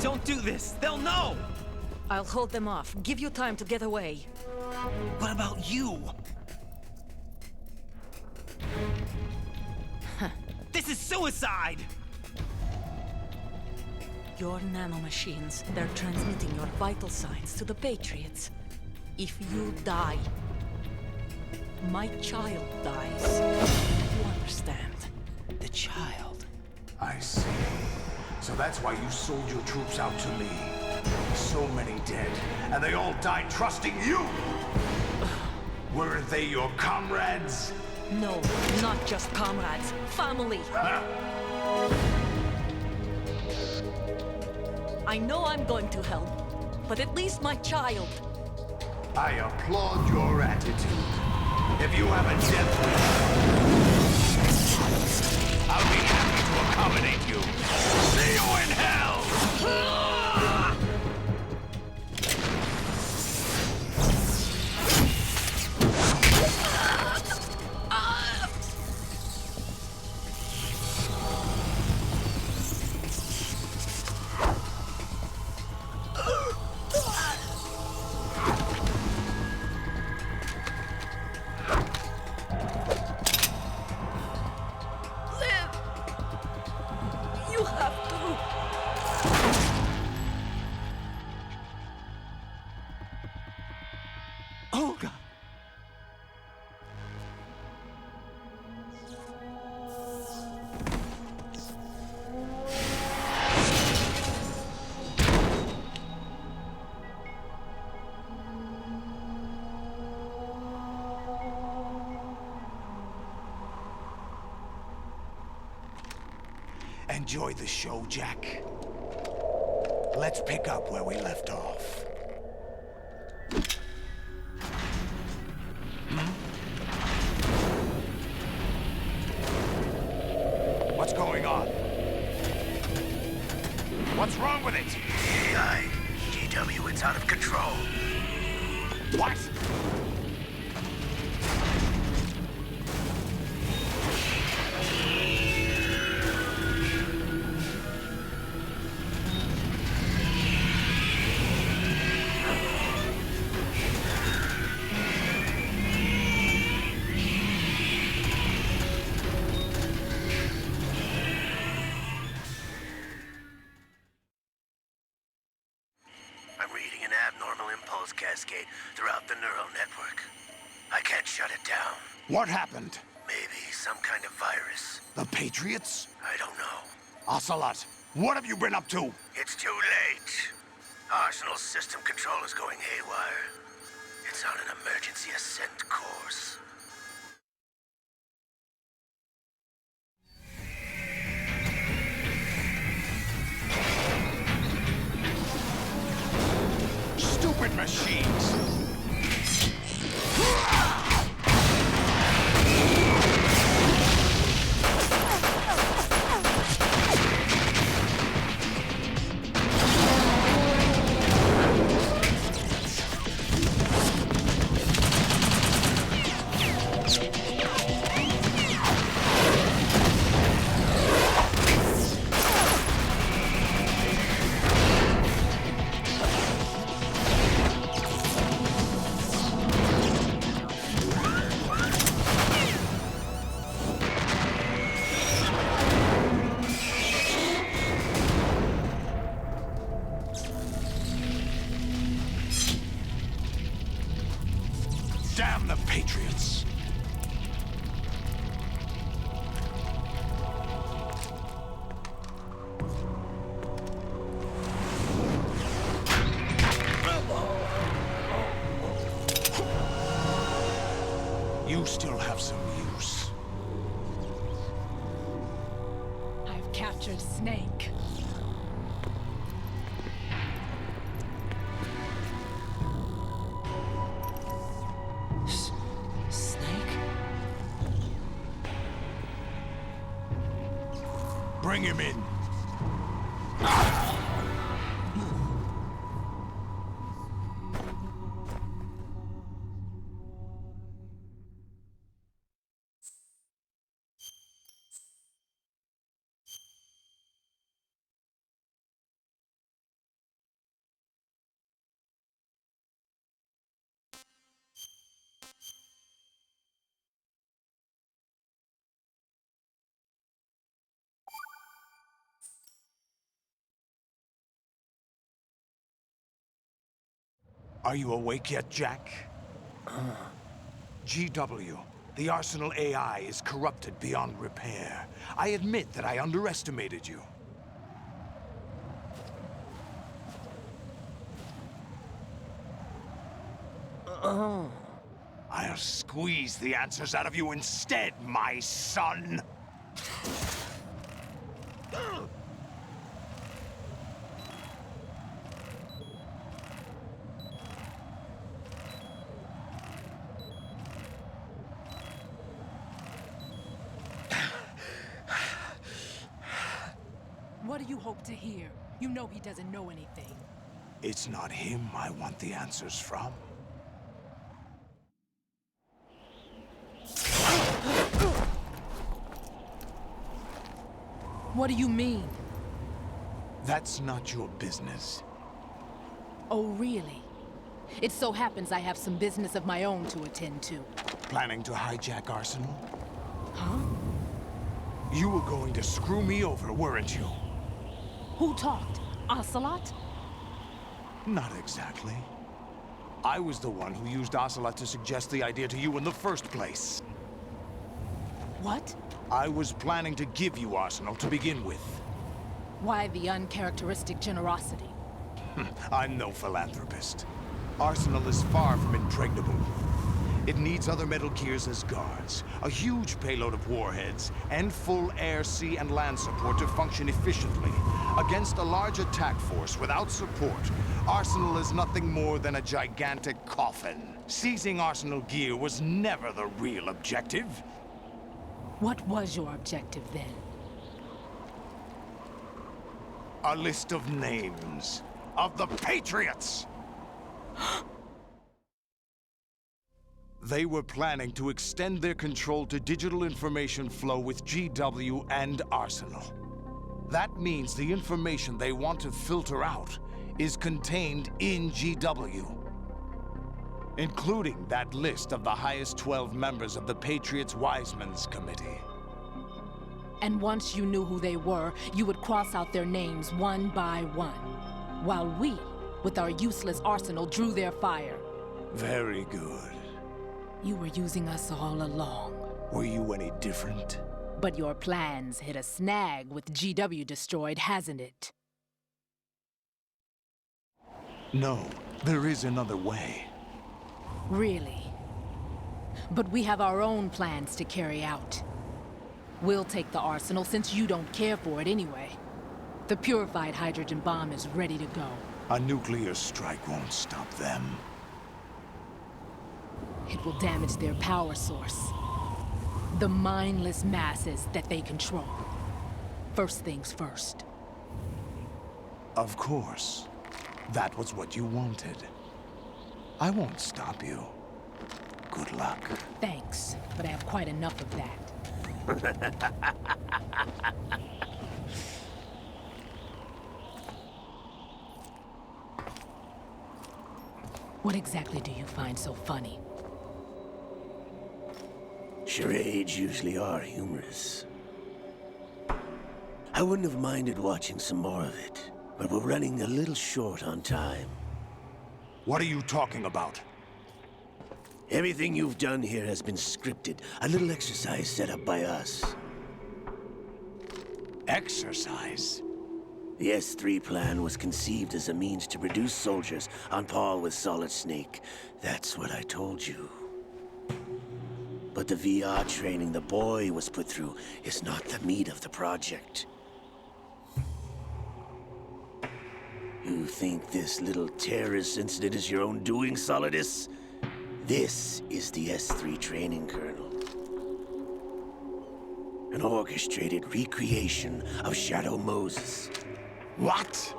Speaker 3: Don't do this! They'll know!
Speaker 11: I'll hold them off. Give you time to get away.
Speaker 3: What about you? This is suicide!
Speaker 11: Your nanomachines, they're transmitting your vital signs to the Patriots. If you die, my child dies. You understand?
Speaker 3: The child.
Speaker 10: I see. So that's why you sold your troops out to me. So many dead, and they all died trusting you! Weren't they your comrades?
Speaker 11: No, not just comrades. Family.
Speaker 10: Huh?
Speaker 11: I know I'm going to help, but at least my child.
Speaker 10: I applaud your attitude. If you have a death wish, I'll be happy to accommodate you. See you in hell!
Speaker 11: You have to.
Speaker 3: Oh, God.
Speaker 10: Enjoy the show, Jack. Let's pick up where we left off. What's going on? What's wrong with it?
Speaker 12: AI, GW, it's out of control.
Speaker 10: What?
Speaker 12: I'm reading an abnormal impulse cascade throughout the neural network. I can't shut it down.
Speaker 10: What happened?
Speaker 12: Maybe some kind of virus.
Speaker 10: The Patriots?
Speaker 12: I don't know.
Speaker 10: Ocelot, what have you been up to?
Speaker 12: It's too late. Arsenal's system control is going haywire. It's on an emergency ascent course.
Speaker 10: Stupid machines! Damn the Patriots! You still have some use.
Speaker 9: I've captured Snake.
Speaker 3: Snake?
Speaker 10: Bring him in. Are you awake yet, Jack? GW, the Arsenal AI is corrupted beyond repair. I admit that I underestimated you. I'll squeeze the answers out of you instead, my son!
Speaker 9: What do you hope to hear? You know he doesn't know anything.
Speaker 10: It's not him I want the answers from.
Speaker 9: What do you mean?
Speaker 10: That's not your business.
Speaker 9: Oh, really? It so happens I have some business of my own to attend to.
Speaker 10: Planning to hijack Arsenal?
Speaker 9: Huh?
Speaker 10: You were going to screw me over, weren't you?
Speaker 9: Who talked? Ocelot?
Speaker 10: Not exactly. I was the one who used Ocelot to suggest the idea to you in the first place.
Speaker 9: What?
Speaker 10: I was planning to give you Arsenal to begin with.
Speaker 9: Why the uncharacteristic generosity?
Speaker 10: I'm no philanthropist. Arsenal is far from impregnable. It needs other Metal Gears as guards, a huge payload of warheads, and full air, sea, and land support to function efficiently. Against a large attack force without support, Arsenal is nothing more than a gigantic coffin. Seizing Arsenal gear was never the real objective.
Speaker 9: What was your objective then?
Speaker 10: A list of names of the Patriots! They were planning to extend their control to digital information flow with GW and Arsenal. That means the information they want to filter out is contained in GW, including that list of the highest 12 members of the Patriots' Wiseman's Committee.
Speaker 9: And once you knew who they were, you would cross out their names one by one, while we, with our useless arsenal, drew their fire.
Speaker 10: Very good.
Speaker 9: You were using us all along.
Speaker 10: Were you any different?
Speaker 9: But your plans hit a snag with GW destroyed, hasn't it?
Speaker 10: No, there is another way.
Speaker 9: Really? But we have our own plans to carry out. We'll take the arsenal since you don't care for it anyway. The purified hydrogen bomb is ready to go.
Speaker 10: A nuclear strike won't stop them.
Speaker 9: It will damage their power source. The mindless masses that they control. First things first.
Speaker 10: Of course. That was what you wanted. I won't stop you. Good luck.
Speaker 9: Thanks, but I have quite enough of that. What exactly do you find so funny?
Speaker 12: Charades usually are humorous. I wouldn't have minded watching some more of it, but we're running a little short on time.
Speaker 10: What are you talking about?
Speaker 12: Everything you've done here has been scripted. A little exercise set up by us.
Speaker 10: Exercise?
Speaker 12: The S3 plan was conceived as a means to produce soldiers on par with Solid Snake. That's what I told you. But the VR training the boy was put through is not the meat of the project. You think this little terrorist incident is your own doing, Solidus? This is the S3 training kernel. An orchestrated recreation of Shadow Moses.
Speaker 10: What?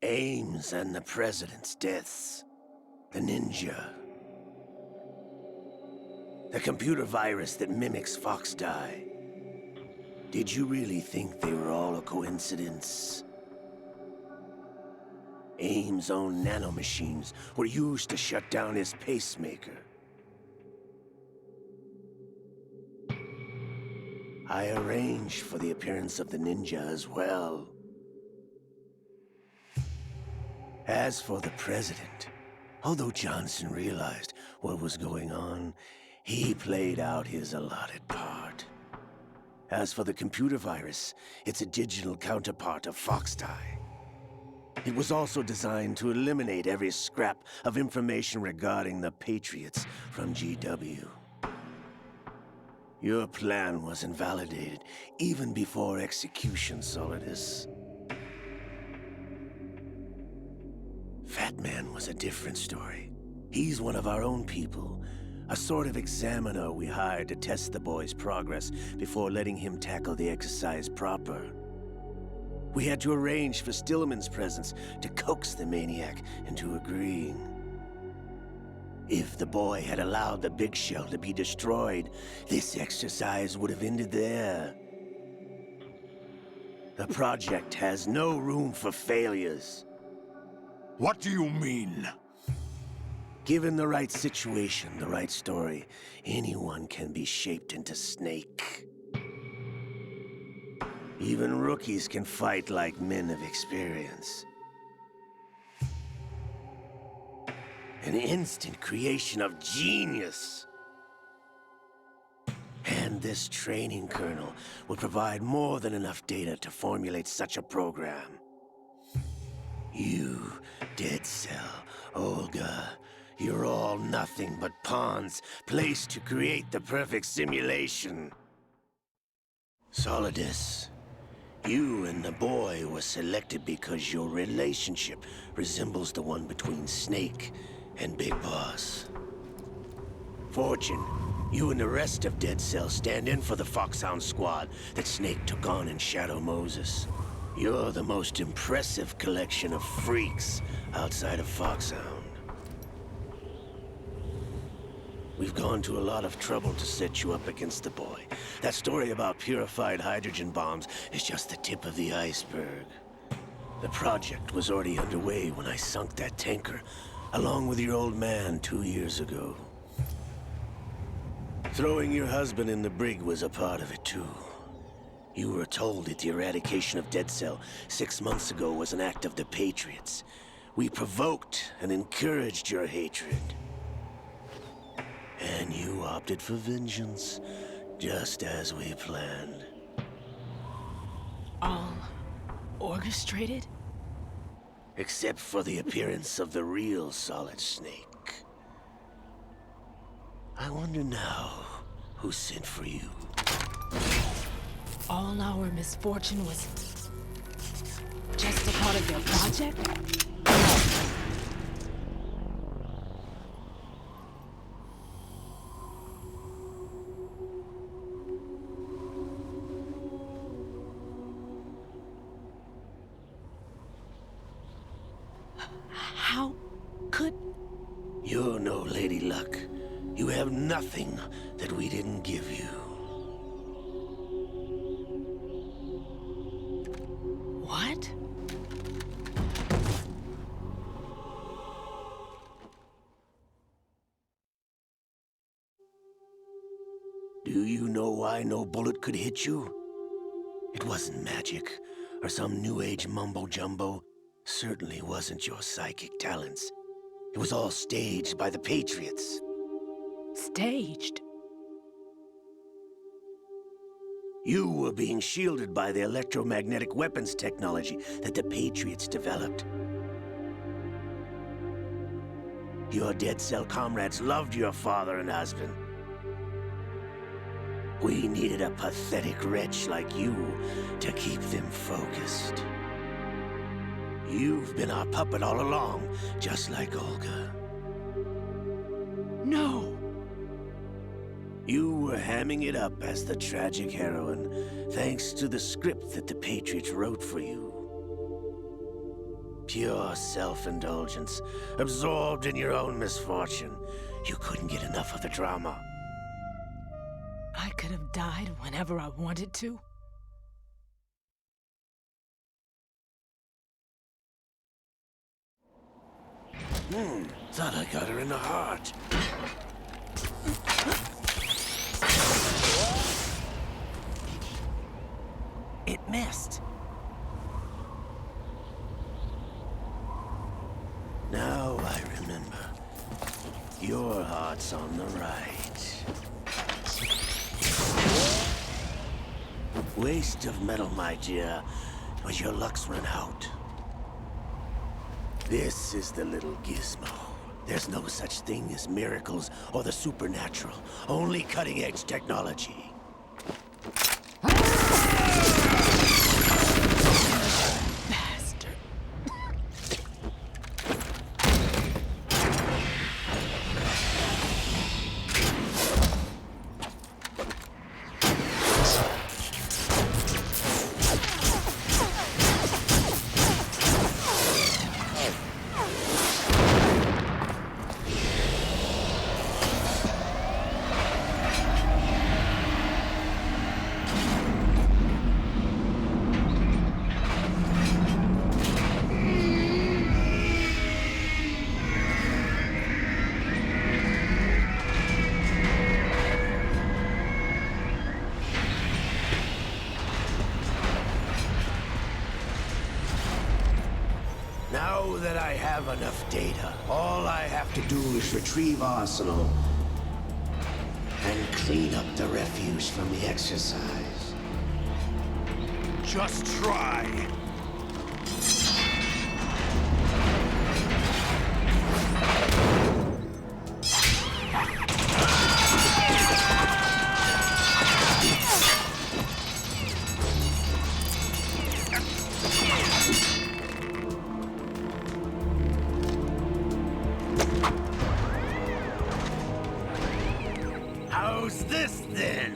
Speaker 12: Ames and the President's deaths. The ninja. The computer virus that mimics Fox Die. Did you really think they were all a coincidence? Ames' own nanomachines were used to shut down his pacemaker. I arranged for the appearance of the ninja as well. As for the president, although Johnson realized what was going on, he played out his allotted part. As for the computer virus, it's a digital counterpart of Foxtie. It was also designed to eliminate every scrap of information regarding the Patriots from GW. Your plan was invalidated even before execution, Solidus. Fat Man was a different story. He's one of our own people, a sort of examiner we hired to test the boy's progress before letting him tackle the exercise proper. We had to arrange for Stillman's presence to coax the maniac into agreeing. If the boy had allowed the big shell to be destroyed, this exercise would have ended there. The project has no room for failures.
Speaker 10: What do you mean?
Speaker 12: Given the right situation, the right story, anyone can be shaped into Snake. Even rookies can fight like men of experience. An instant creation of genius. And this training kernel would provide more than enough data to formulate such a program. You, Dead Cell, Olga, you're all nothing but pawns placed to create the perfect simulation. Solidus, you and the boy were selected because your relationship resembles the one between Snake and Big Boss. Fortune, you and the rest of Dead Cell stand in for the Foxhound squad that Snake took on in Shadow Moses. You're the most impressive collection of freaks outside of Foxhound. We've gone to a lot of trouble to set you up against the boy. That story about purified hydrogen bombs is just the tip of the iceberg. The project was already underway when I sunk that tanker, along with your old man 2 years ago. Throwing your husband in the brig was a part of it too. You were told that the eradication of Dead Cell 6 months ago was an act of the Patriots. We provoked and encouraged your hatred. And you opted for vengeance, just as we planned.
Speaker 9: All orchestrated?
Speaker 12: Except for the appearance of the real Solid Snake. I wonder now who sent for you.
Speaker 9: All our misfortune was just a part of your project? How could...
Speaker 12: You're no Lady Luck. You have nothing that we didn't give you.
Speaker 9: What?
Speaker 12: Do you know why no bullet could hit you? It wasn't magic, or some new age mumbo-jumbo. Certainly wasn't your psychic talents. It was all staged by the Patriots.
Speaker 9: Staged?
Speaker 12: You were being shielded by the electromagnetic weapons technology that the Patriots developed. Your Dead Cell comrades loved your father and husband. We needed a pathetic wretch like you to keep them focused. You've been our puppet all along, just like Olga.
Speaker 9: No!
Speaker 12: You were hamming it up as the tragic heroine, thanks to the script that the Patriots wrote for you. Pure self-indulgence, absorbed in your own misfortune. You couldn't get enough of the drama.
Speaker 9: I could have died whenever I wanted to.
Speaker 12: Thought I got her in the heart.
Speaker 3: It missed.
Speaker 12: Your heart's on the right. Waste of metal, my dear, but your luck's run out. This is the little gizmo. There's no such thing as miracles or the supernatural, only cutting-edge technology. Now that I have enough data, all I have to do is retrieve Arsenal and clean up the refuse from the exercise.
Speaker 5: Just try.
Speaker 12: How's this then?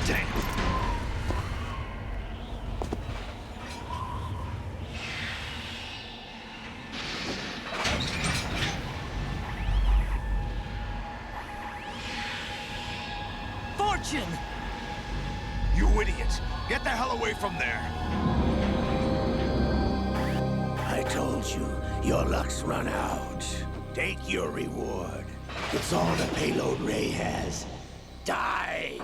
Speaker 12: Damn.
Speaker 8: Fortune!
Speaker 5: You idiot! Get the hell away from there!
Speaker 12: I told you, your luck's run out. Take your reward. It's all the payload Ray has. Die!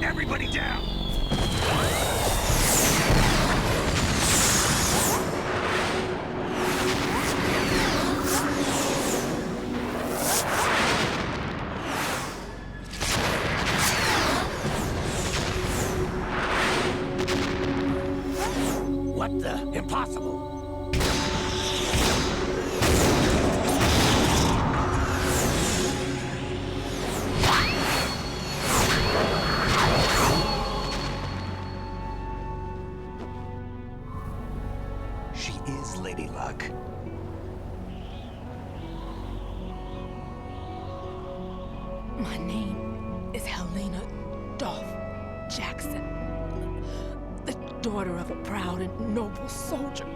Speaker 5: Everybody down!
Speaker 12: What the? Impossible!
Speaker 7: She is Lady Luck.
Speaker 9: My name is Helena Dolph Jackson, the daughter of a proud and noble soldier.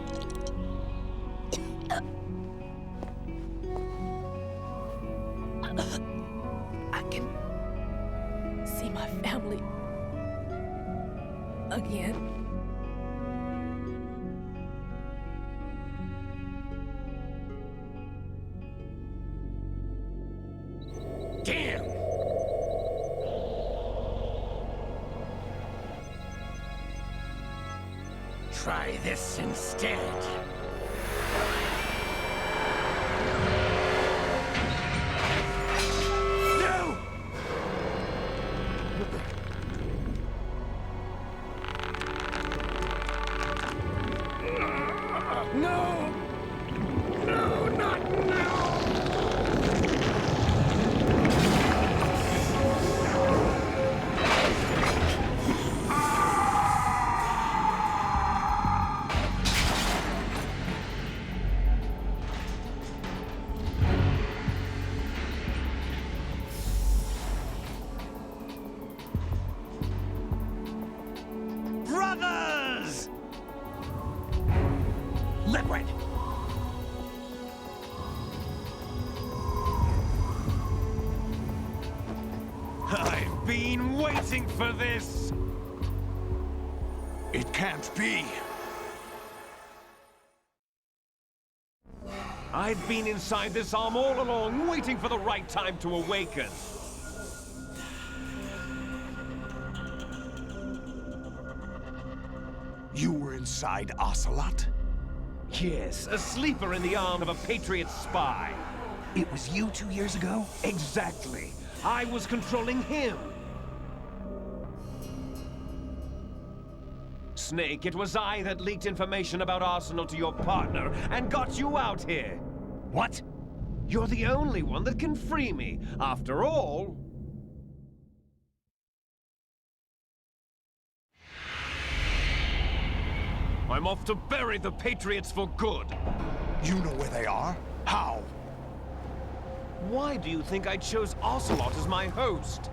Speaker 9: I can see my family again.
Speaker 12: Damn! Try this instead. No! No! No, not now!
Speaker 5: Brothers! Liquid! I've been waiting for this! It can't be!
Speaker 13: I've been inside this arm all along, waiting for the right time to awaken.
Speaker 5: You were inside Ocelot?
Speaker 13: Yes, a sleeper in the arm of a Patriot spy.
Speaker 5: It was you 2 years ago?
Speaker 13: Exactly. I was controlling him. Snake, it was I that leaked information about Arsenal to your partner and got you out here.
Speaker 5: What?
Speaker 13: You're the only one that can free me. After all... I'm off to bury the Patriots for good.
Speaker 5: You know where they are? How?
Speaker 13: Why do you think I chose Ocelot as my host?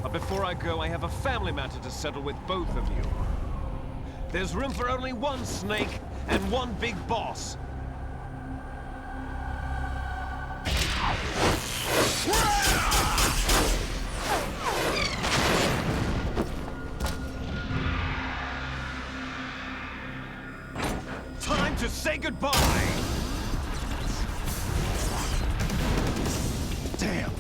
Speaker 13: But before I go, I have a family matter to settle with both of you. There's room for only one Snake and one big boss. Time to say goodbye!
Speaker 5: Damn!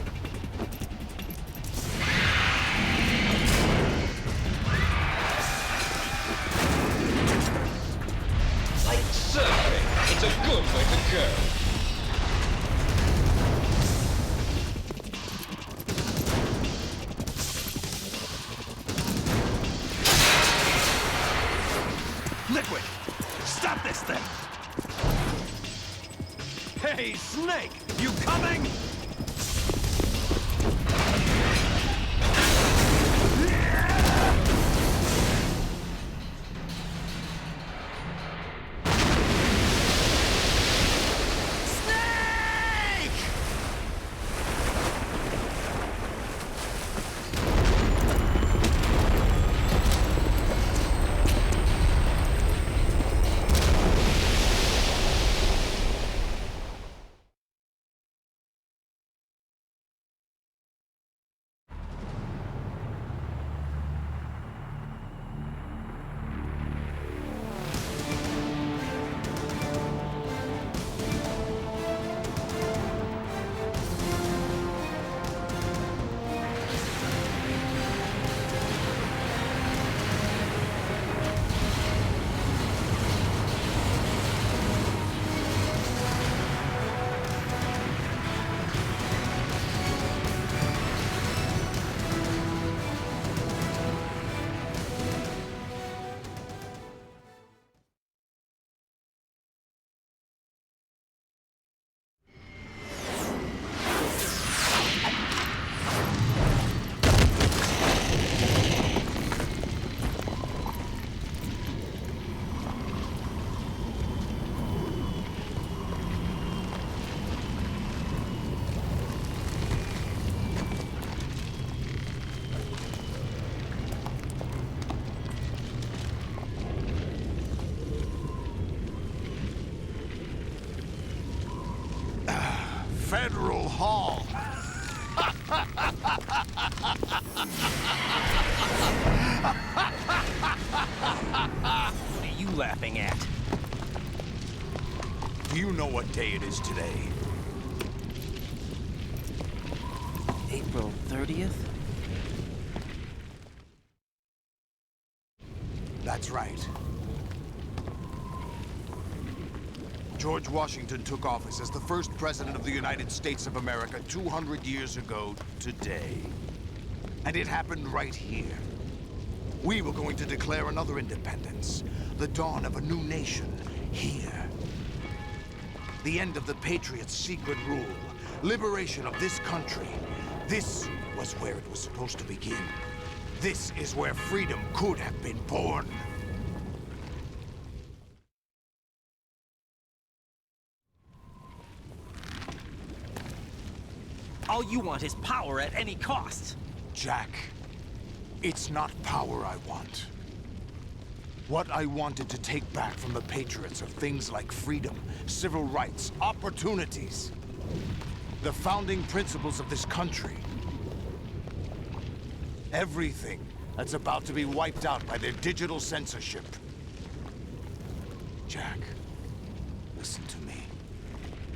Speaker 13: Like surfing, it's a good way to go.
Speaker 5: Liquid! Stop this thing!
Speaker 13: Hey, Snake! You coming?
Speaker 5: Federal Hall.
Speaker 1: What are you laughing at?
Speaker 5: Do you know what day it is today?
Speaker 3: April 30th?
Speaker 5: That's right. George Washington took office as the first president of the United States of America 200 years ago today. And it happened right here. We were going to declare another independence, the dawn of a new nation, here. The end of the Patriots' secret rule, liberation of this country. This was where it was supposed to begin. This is where freedom could have been born.
Speaker 3: All you want is power at any cost.
Speaker 5: Jack, it's not power I want. What I wanted to take back from the Patriots are things like freedom, civil rights, opportunities. The founding principles of this country. Everything that's about to be wiped out by their digital censorship. Jack, listen to me.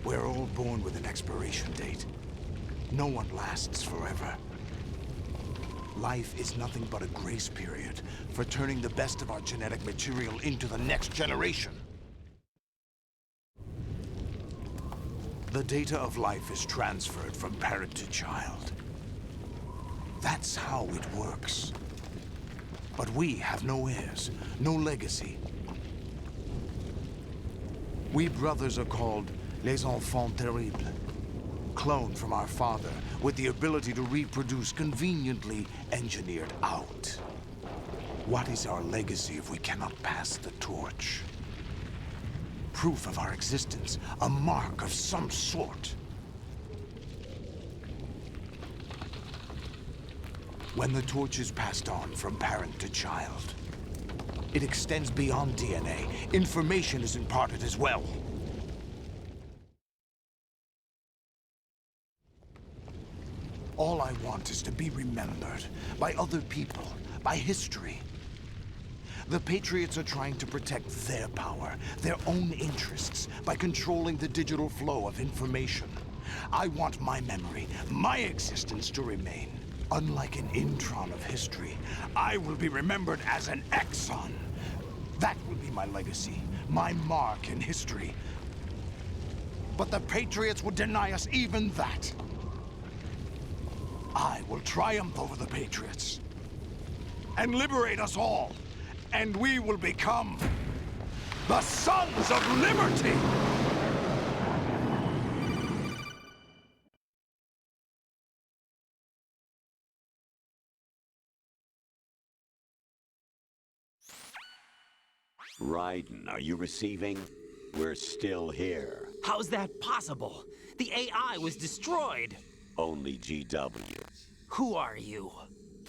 Speaker 5: We're all born with an expiration date. No one lasts forever. Life is nothing but a grace period for turning the best of our genetic material into the next generation. The data of life is transferred from parent to child. That's how it works. But we have no heirs, no legacy. We brothers are called les enfants terribles. Cloned from our father, with the ability to reproduce conveniently engineered out. What is our legacy if we cannot pass the torch? Proof of our existence, a mark of some sort. When the torch is passed on from parent to child, it extends beyond DNA. Information is imparted as well. All I want is to be remembered by other people, by history. The Patriots are trying to protect their power, their own interests, by controlling the digital flow of information. I want my memory, my existence to remain. Unlike an intron of history, I will be remembered as an exon. That will be my legacy, my mark in history. But the Patriots would deny us even that. I will triumph over the Patriots and liberate us all. And we will become the Sons of Liberty!
Speaker 2: Raiden, are you receiving? We're still here.
Speaker 3: How's that possible? The AI was destroyed.
Speaker 2: Only GW.
Speaker 3: Who are you?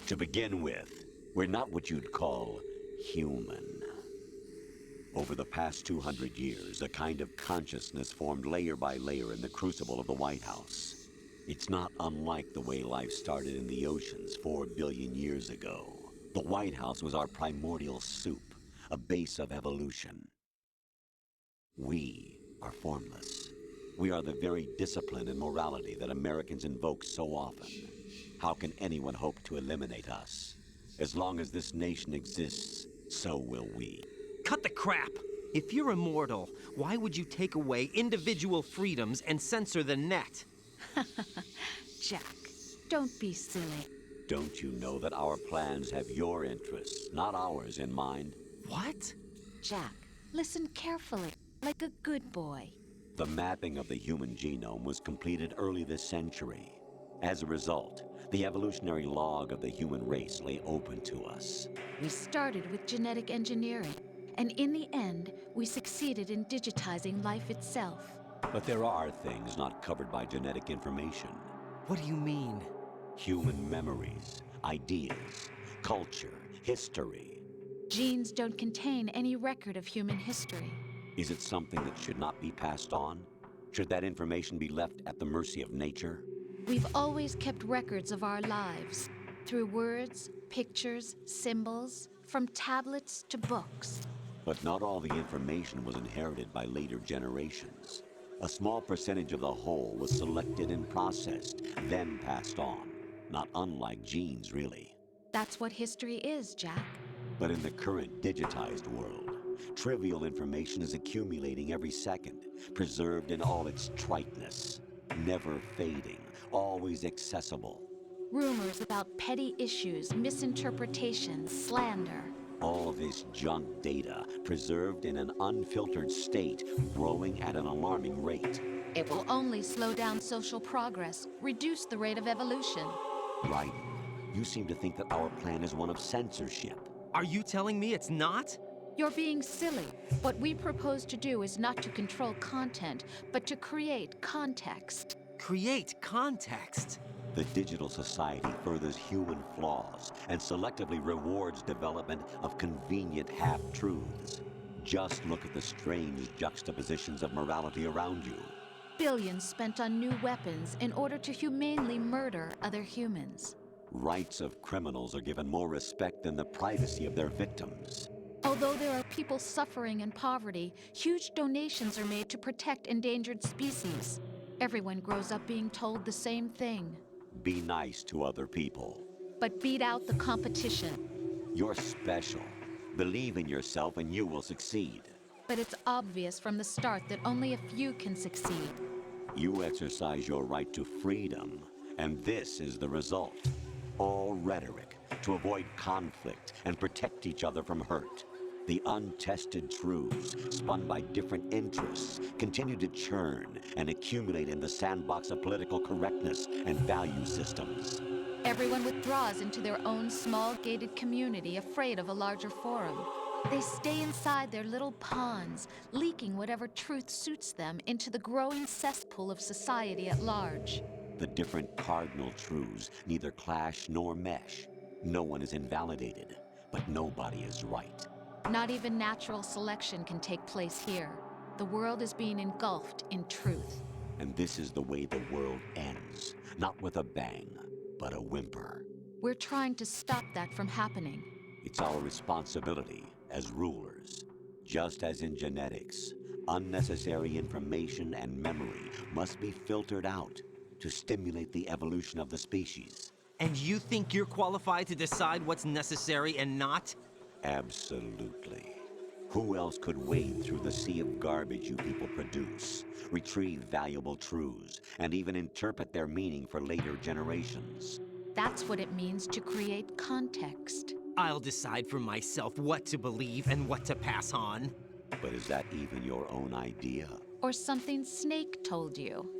Speaker 2: To begin with, we're not what you'd call human. Over the past 200 years, a kind of consciousness formed layer by layer in the crucible of the White House. It's not unlike the way life started in the oceans 4 billion years ago. The White House was our primordial soup, a base of evolution. We are formless. We are the very discipline and morality that Americans invoke so often. How can anyone hope to eliminate us? As long as this nation exists, so will we.
Speaker 3: Cut the crap! If you're immortal, why would you take away individual freedoms and censor the net?
Speaker 4: Jack, don't be silly.
Speaker 2: Don't you know that our plans have your interests, not ours, in mind?
Speaker 3: What?
Speaker 4: Jack, listen carefully, like a good boy.
Speaker 2: The mapping of the human genome was completed early this century. As a result, the evolutionary log of the human race lay open to us.
Speaker 4: We started with genetic engineering, and in the end, we succeeded in digitizing life itself.
Speaker 2: But there are things not covered by genetic information.
Speaker 3: What do you mean?
Speaker 2: Human memories, ideas, culture, history.
Speaker 4: Genes don't contain any record of human history.
Speaker 2: Is it something that should not be passed on? Should that information be left at the mercy of nature?
Speaker 4: We've always kept records of our lives, through words, pictures, symbols, from tablets to books.
Speaker 2: But not all the information was inherited by later generations. A small percentage of the whole was selected and processed, then passed on. Not unlike genes, really.
Speaker 4: That's what history is, Jack.
Speaker 2: But in the current digitized world, trivial information is accumulating every second, preserved in all its triteness, never fading, always accessible.
Speaker 4: Rumors about petty issues, misinterpretations, slander.
Speaker 2: All this junk data, preserved in an unfiltered state, growing at an alarming rate.
Speaker 4: It will only slow down social progress, reduce the rate of evolution.
Speaker 2: Right. You seem to think that our plan is one of censorship.
Speaker 3: Are you telling me it's not?
Speaker 4: You're being silly. What we propose to do is not to control content, but to create context.
Speaker 3: Create context?
Speaker 2: The digital society furthers human flaws and selectively rewards development of convenient half-truths. Just look at the strange juxtapositions of morality around you.
Speaker 4: Billions spent on new weapons in order to humanely murder other humans.
Speaker 2: Rights of criminals are given more respect than the privacy of their victims.
Speaker 4: Although there are people suffering in poverty, huge donations are made to protect endangered species. Everyone grows up being told the same thing.
Speaker 2: Be nice to other people.
Speaker 4: But beat out the competition.
Speaker 2: You're special. Believe in yourself and you will succeed.
Speaker 4: But it's obvious from the start that only a few can succeed.
Speaker 2: You exercise your right to freedom, and this is the result. All rhetoric to avoid conflict and protect each other from hurt. The untested truths, spun by different interests, continue to churn and accumulate in the sandbox of political correctness and value systems.
Speaker 4: Everyone withdraws into their own small gated community, afraid of a larger forum. They stay inside their little ponds, leaking whatever truth suits them into the growing cesspool of society at large.
Speaker 2: The different cardinal truths neither clash nor mesh. No one is invalidated, but nobody is right.
Speaker 4: Not even natural selection can take place here. The world is being engulfed in truth.
Speaker 2: And this is the way the world ends. Not with a bang, but a whimper.
Speaker 4: We're trying to stop that from happening.
Speaker 2: It's our responsibility as rulers. Just as in genetics, unnecessary information and memory must be filtered out to stimulate the evolution of the species.
Speaker 3: And you think you're qualified to decide what's necessary and not?
Speaker 2: Absolutely. Who else could wade through the sea of garbage you people produce, retrieve valuable truths, and even interpret their meaning for later generations?
Speaker 4: That's what it means to create context.
Speaker 3: I'll decide for myself what to believe and what to pass on.
Speaker 2: But is that even your own idea?
Speaker 4: Or something Snake told you?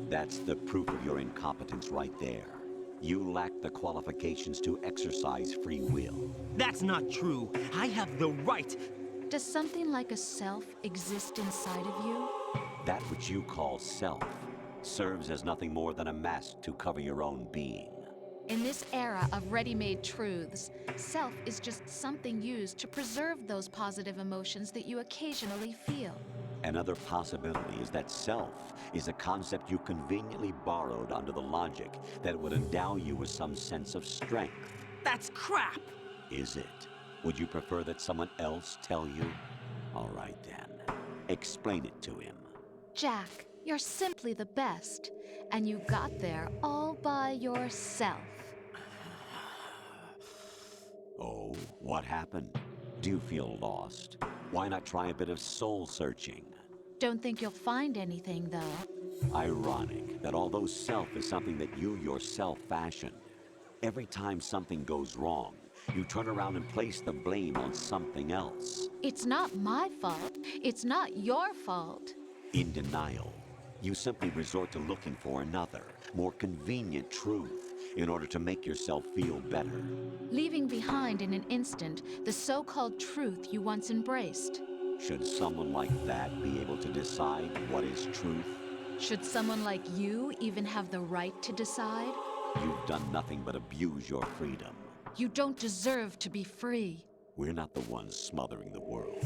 Speaker 2: That's the proof of your incompetence right there. You lack the qualifications to exercise free will.
Speaker 3: That's not true. I have the right.
Speaker 4: Does something like a self exist inside of you?
Speaker 2: That which you call self serves as nothing more than a mask to cover your own being.
Speaker 4: In this era of ready-made truths, self is just something used to preserve those positive emotions that you occasionally feel.
Speaker 2: Another possibility is that self is a concept you conveniently borrowed under the logic that it would endow you with some sense of strength.
Speaker 3: That's crap!
Speaker 2: Is it? Would you prefer that someone else tell you? All right then. Explain it to him.
Speaker 4: Jack, you're simply the best, and you got there all by yourself.
Speaker 2: Oh, what happened? Do you feel lost? Why not try a bit of soul searching?
Speaker 4: Don't think you'll find anything, though.
Speaker 2: Ironic that although self is something that you yourself fashioned, every time something goes wrong, you turn around and place the blame on something else.
Speaker 4: It's not my fault. It's not your fault.
Speaker 2: In denial, you simply resort to looking for another, more convenient truth in order to make yourself feel better.
Speaker 4: Leaving behind in an instant the so-called truth you once embraced.
Speaker 2: Should someone like that be able to decide what is truth?
Speaker 4: Should someone like you even have the right to decide?
Speaker 2: You've done nothing but abuse your freedom.
Speaker 4: You don't deserve to be free.
Speaker 2: We're not the ones smothering the world.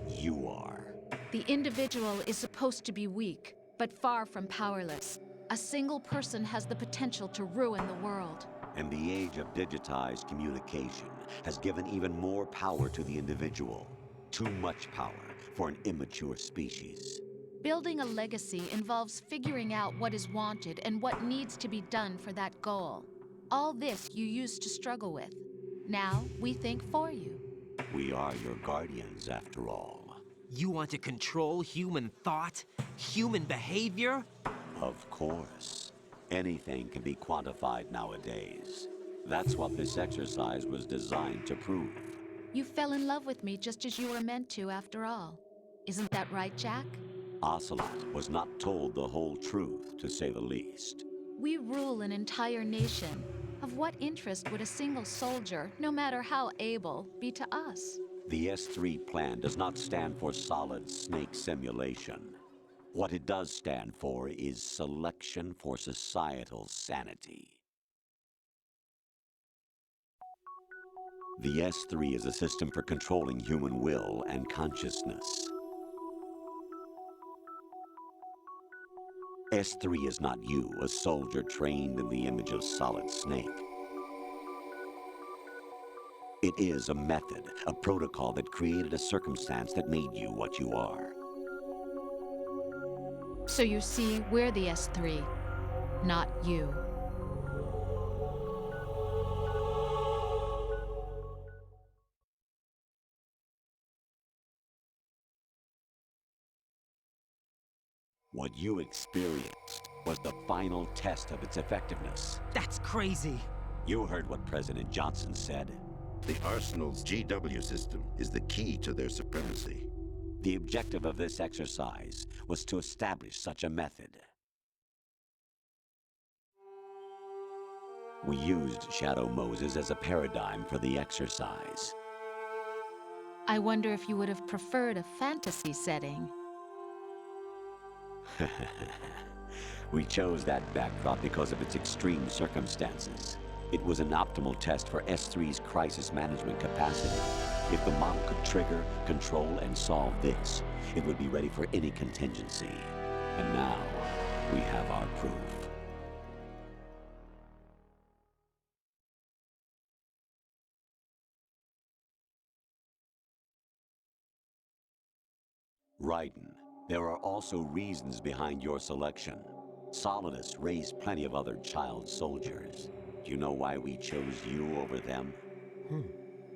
Speaker 2: You are.
Speaker 4: The individual is supposed to be weak, but far from powerless. A single person has the potential to ruin the world.
Speaker 2: And the age of digitized communication has given even more power to the individual. Too much power for an immature species.
Speaker 4: Building a legacy involves figuring out what is wanted and what needs to be done for that goal. All this you used to struggle with. Now we think for you.
Speaker 2: We are your guardians, after all.
Speaker 3: You want to control human thought? Human behavior?
Speaker 2: Of course. Anything can be quantified nowadays. That's what this exercise was designed to prove.
Speaker 4: You fell in love with me just as you were meant to, after all. Isn't that right, Jack?
Speaker 2: Ocelot was not told the whole truth, to say the least.
Speaker 4: We rule an entire nation. Of what interest would a single soldier, no matter how able, be to us?
Speaker 2: The S3 plan does not stand for solid snake simulation. What it does stand for is selection for societal sanity. The S3 is a system for controlling human will and consciousness. S3 is not you, a soldier trained in the image of Solid Snake. It is a method, a protocol that created a circumstance that made you what you are.
Speaker 4: So you see, we're the S3, not you.
Speaker 2: What you experienced was the final test of its effectiveness.
Speaker 3: That's crazy.
Speaker 2: You heard what President Johnson said.
Speaker 14: The Arsenal's GW system is the key to their supremacy.
Speaker 2: The objective of this exercise was to establish such a method. We used Shadow Moses as a paradigm for the exercise.
Speaker 4: I wonder if you would have preferred a fantasy setting.
Speaker 2: We chose that backdrop because of its extreme circumstances. It was an optimal test for S3's crisis management capacity. If the model could trigger, control, and solve this, it would be ready for any contingency. And now, we have our proof. Raiden, there are also reasons behind your selection. Solidus raised plenty of other child soldiers. Do you know why we chose you over them?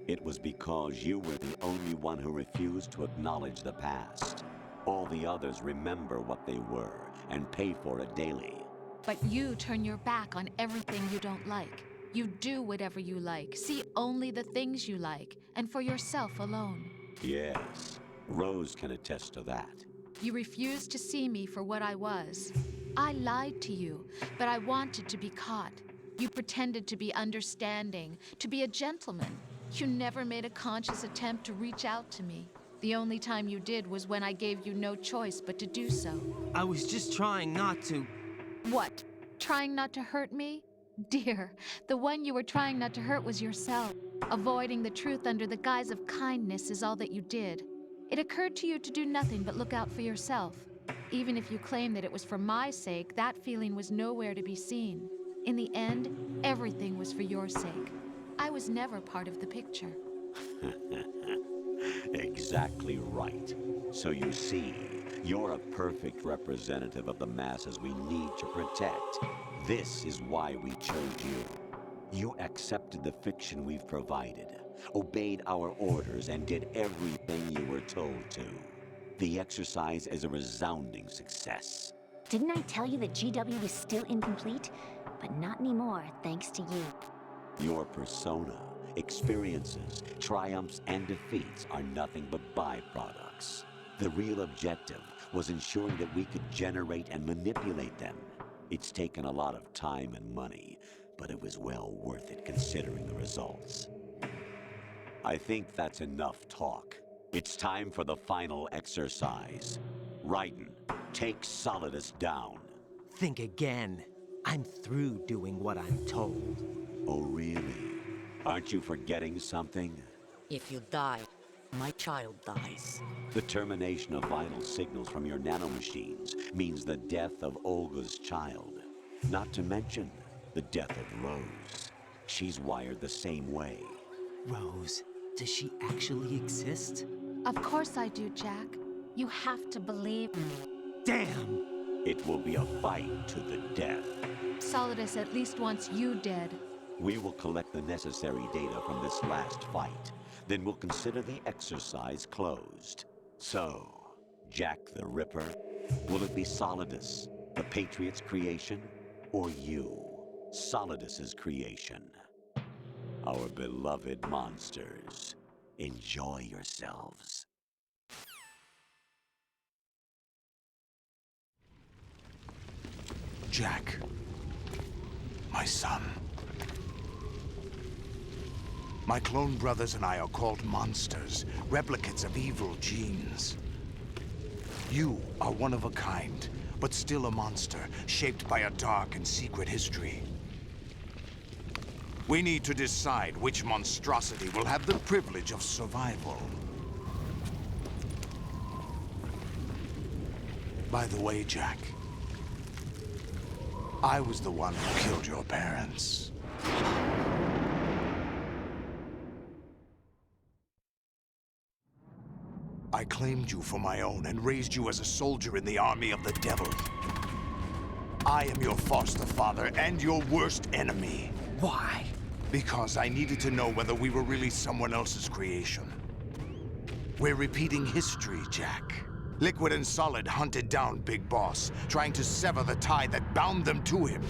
Speaker 2: It was because you were the only one who refused to acknowledge the past. All the others remember what they were and pay for it daily.
Speaker 4: But you turn your back on everything you don't like. You do whatever you like, see only the things you like, and for yourself alone.
Speaker 2: Yes, Rose can attest to that.
Speaker 4: You refused to see me for what I was. I lied to you, but I wanted to be caught. You pretended to be understanding, to be a gentleman. You never made a conscious attempt to reach out to me. The only time you did was when I gave you no choice but to do so.
Speaker 3: I was just trying not to.
Speaker 4: What? Trying not to hurt me? Dear, the one you were trying not to hurt was yourself. Avoiding the truth under the guise of kindness is all that you did. It occurred to you to do nothing but look out for yourself. Even if you claim that it was for my sake, that feeling was nowhere to be seen. In the end, everything was for your sake. I was never part of the picture.
Speaker 2: Exactly right. So you see, you're a perfect representative of the masses we need to protect. This is why we chose you. You accepted the fiction we've provided, obeyed our orders, and did everything you were told to. The exercise is a resounding success.
Speaker 15: Didn't I tell you that GW is still incomplete? But not anymore, thanks to you.
Speaker 2: Your persona, experiences, triumphs, and defeats are nothing but byproducts. The real objective was ensuring that we could generate and manipulate them. It's taken a lot of time and money, but it was well worth it considering the results. I think that's enough talk. It's time for the final exercise. Raiden, take Solidus down.
Speaker 3: Think again. I'm through doing what I'm told.
Speaker 2: Oh, really? Aren't you forgetting something?
Speaker 11: If you die, my child dies.
Speaker 2: The termination of vital signals from your nanomachines means the death of Olga's child. Not to mention the death of Rose. She's wired the same way.
Speaker 3: Rose, does she actually exist?
Speaker 4: Of course I do, Jack. You have to believe me.
Speaker 3: Damn!
Speaker 2: It will be a fight to the death.
Speaker 4: Solidus at least wants you dead.
Speaker 2: We will collect the necessary data from this last fight. Then we'll consider the exercise closed. So, Jack the Ripper, will it be Solidus, the Patriot's creation, or you, Solidus's creation? Our beloved monsters, enjoy yourselves.
Speaker 5: Jack, my son. My clone brothers and I are called monsters, replicates of evil genes. You are one of a kind, but still a monster, shaped by a dark and secret history. We need to decide which monstrosity will have the privilege of survival. By the way, Jack, I was the one who killed your parents. I claimed you for my own and raised you as a soldier in the army of the devil. I am your foster father and your worst enemy.
Speaker 8: Why?
Speaker 5: Because I needed to know whether we were really someone else's creation. We're repeating history, Jack. Liquid and Solid hunted down Big Boss, trying to sever the tie that bound them to him.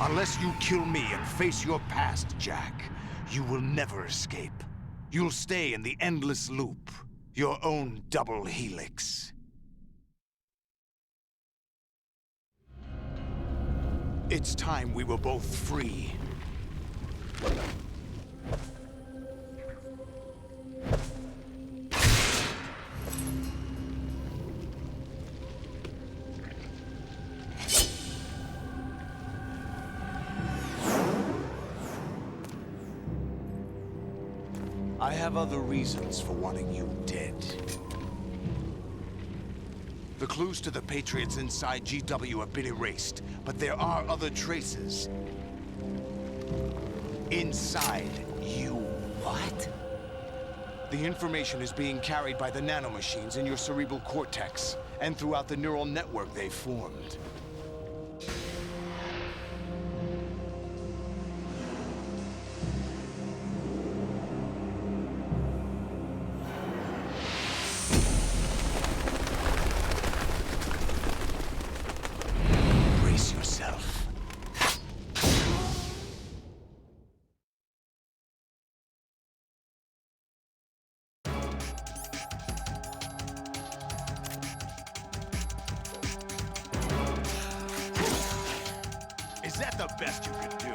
Speaker 5: Unless you kill me and face your past, Jack, you will never escape. You'll stay in the endless loop, your own double helix. It's time we were both free. I have other reasons for wanting you dead. The clues to the Patriots inside GW have been erased, but there are other traces. Inside you.
Speaker 3: What?
Speaker 5: The information is being carried by the nanomachines in your cerebral cortex, and throughout the neural network they formed. Brace yourself. Is that the best you could do?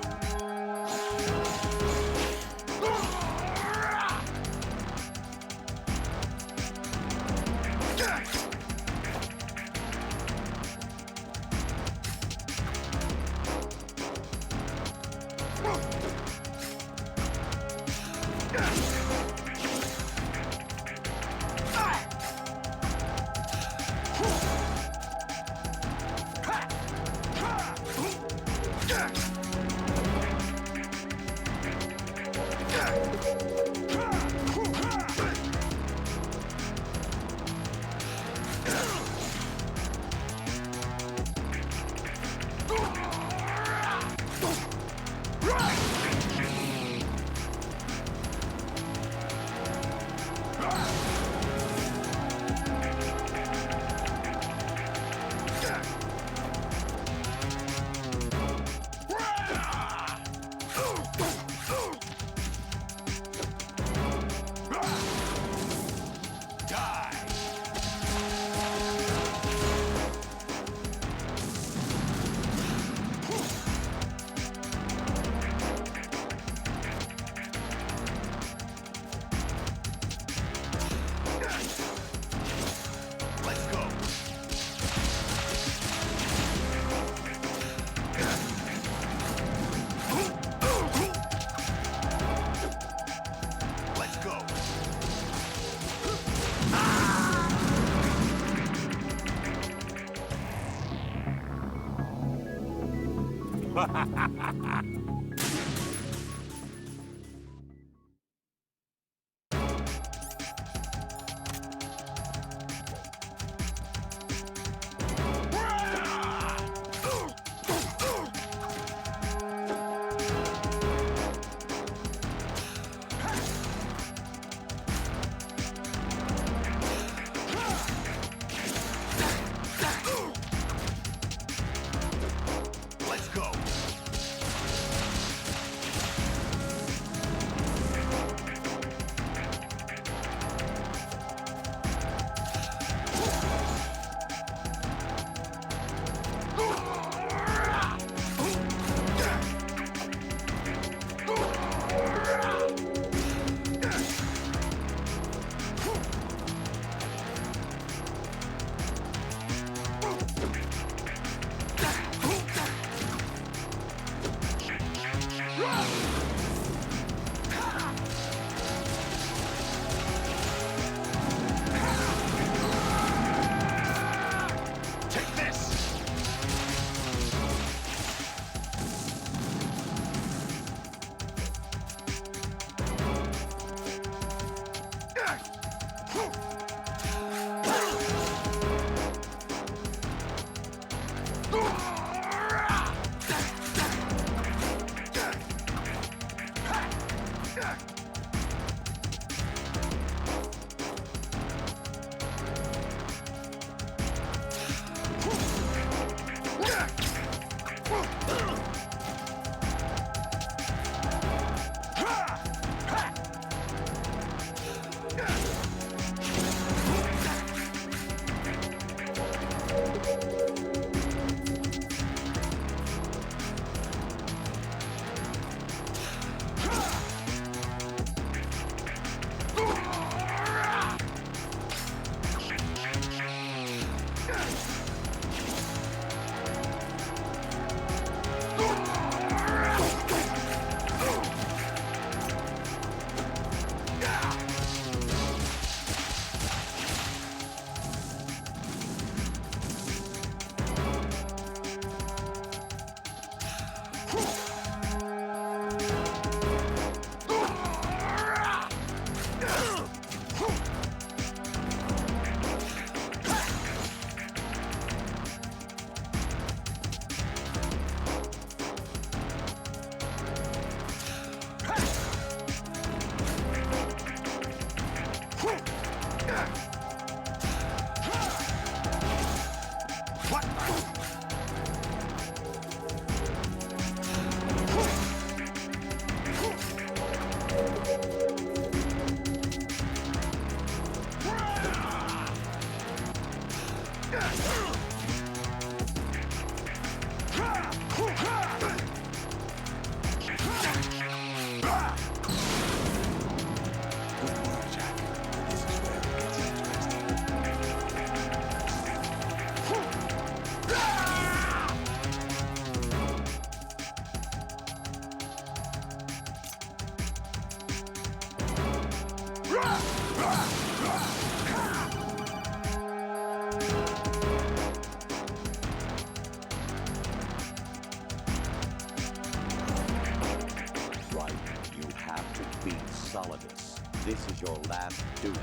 Speaker 2: This is your last duty.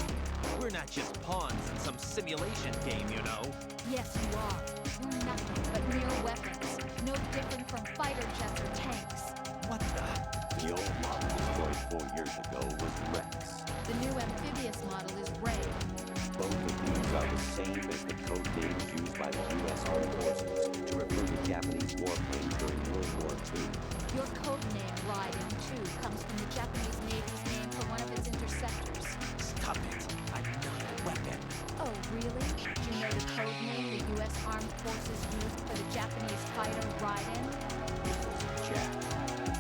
Speaker 3: We're not just pawns in some simulation game, you know.
Speaker 4: Yes, you are. You're nothing but mere weapons. No different from fighter jets or tanks.
Speaker 3: What the?
Speaker 2: The old model destroyed 4 years ago was Rex.
Speaker 4: The new amphibious model is Ray.
Speaker 2: Both of these are the same as the code names used by the U.S. Armed Forces to refer to Japanese warplanes during World War II.
Speaker 4: Your code name, Raiden, too, comes from the Japanese Navy's name for one of its interceptors.
Speaker 3: Stop it. I'm not a weapon.
Speaker 4: Oh, really? Do you know the code name the U.S. Armed Forces used for the Japanese fighter Raiden?
Speaker 2: Jack.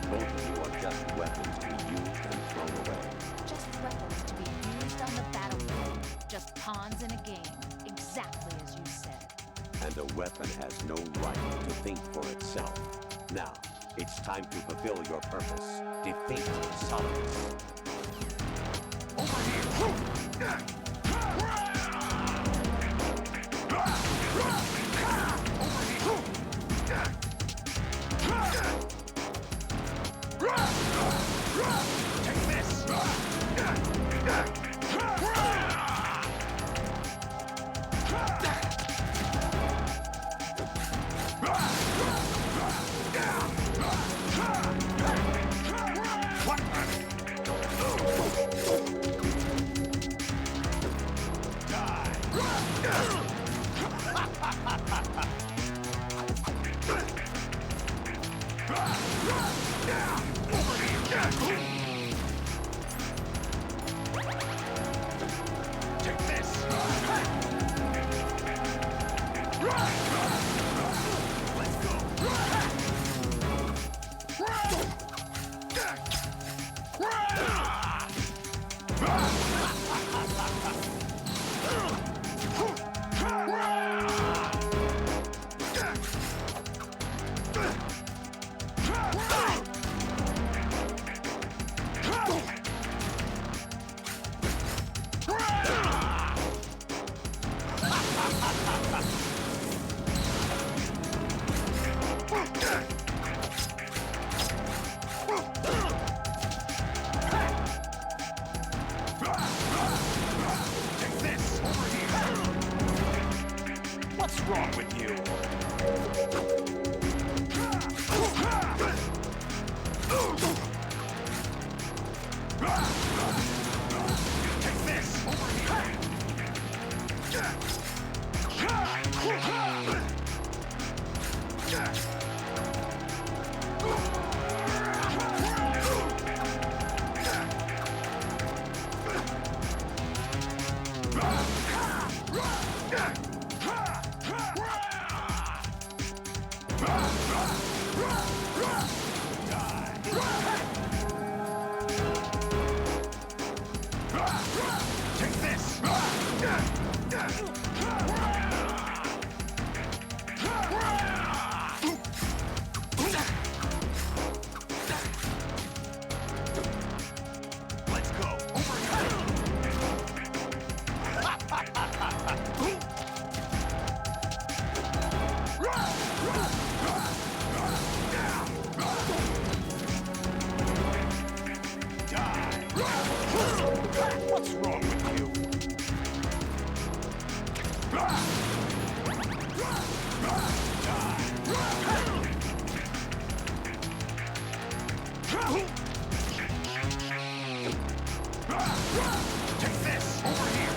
Speaker 2: Both of you are just weapons to be used and thrown away.
Speaker 4: Just weapons to be used on the battlefield. Just pawns in a game. Exactly as you said.
Speaker 2: And a weapon has no right to think for itself. Now, it's time to fulfill your purpose. Defeat Solidus.
Speaker 5: Over here! Take this! Take this! Let's go!
Speaker 7: What's wrong with you? Take this! Over here! Take this! Let's go! Over here! What's wrong with you? Take this! Over here!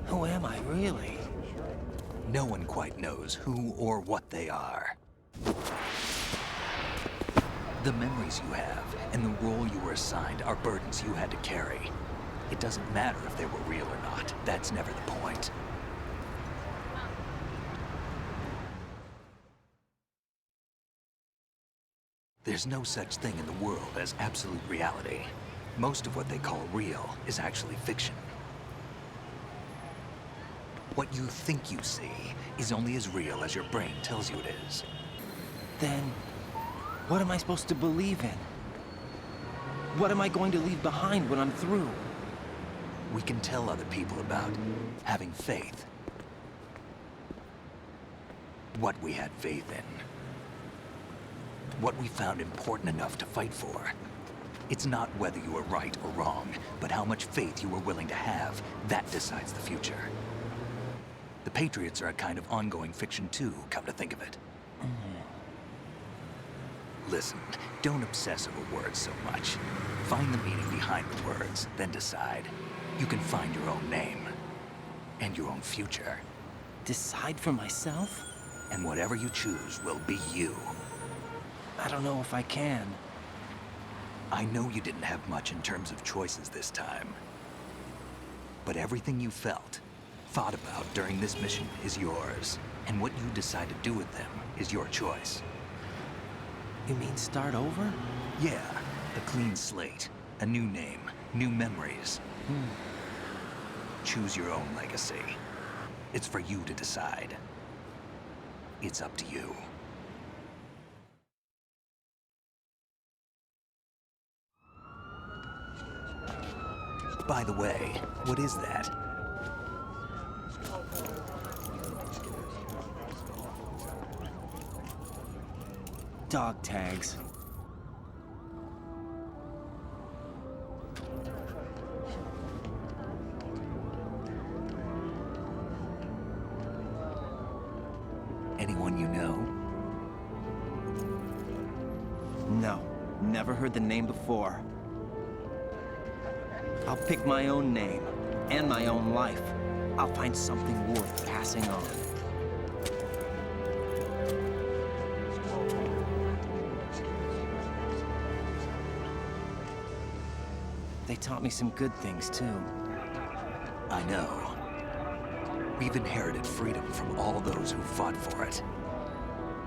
Speaker 7: Who am I, really? No one quite knows who or what they are. The memories you have and the role you were assigned are burdens you had to carry. It doesn't matter if they were real or not. That's never the point. There's no such thing in the world as absolute reality. Most of what they call real is actually fiction. What you think you see is only as real as your brain tells you it is.
Speaker 3: Then, what am I supposed to believe in? What am I going to leave behind when I'm through?
Speaker 7: We can tell other people about having faith. What we had faith in. What we found important enough to fight for. It's not whether you were right or wrong, but how much faith you were willing to have. That decides the future. The Patriots are a kind of ongoing fiction too, come to think of it. Listen, don't obsess over words so much. Find the meaning behind the words, then decide. You can find your own name. And your own future.
Speaker 3: Decide for myself?
Speaker 7: And whatever you choose will be you.
Speaker 3: I don't know if I can.
Speaker 7: I know you didn't have much in terms of choices this time. But everything you felt, thought about during this mission is yours. And what you decide to do with them is your choice.
Speaker 3: You mean start over?
Speaker 7: Yeah, a clean slate, a new name, new memories. Choose your own legacy. It's for you to decide. It's up to you. By the way, what is that?
Speaker 3: Dog tags.
Speaker 7: Anyone you know?
Speaker 3: No, never heard the name before. I'll pick my own name, and my own life. I'll find something worth passing on. They taught me some good things, too.
Speaker 7: I know. We've inherited freedom from all those who fought for it.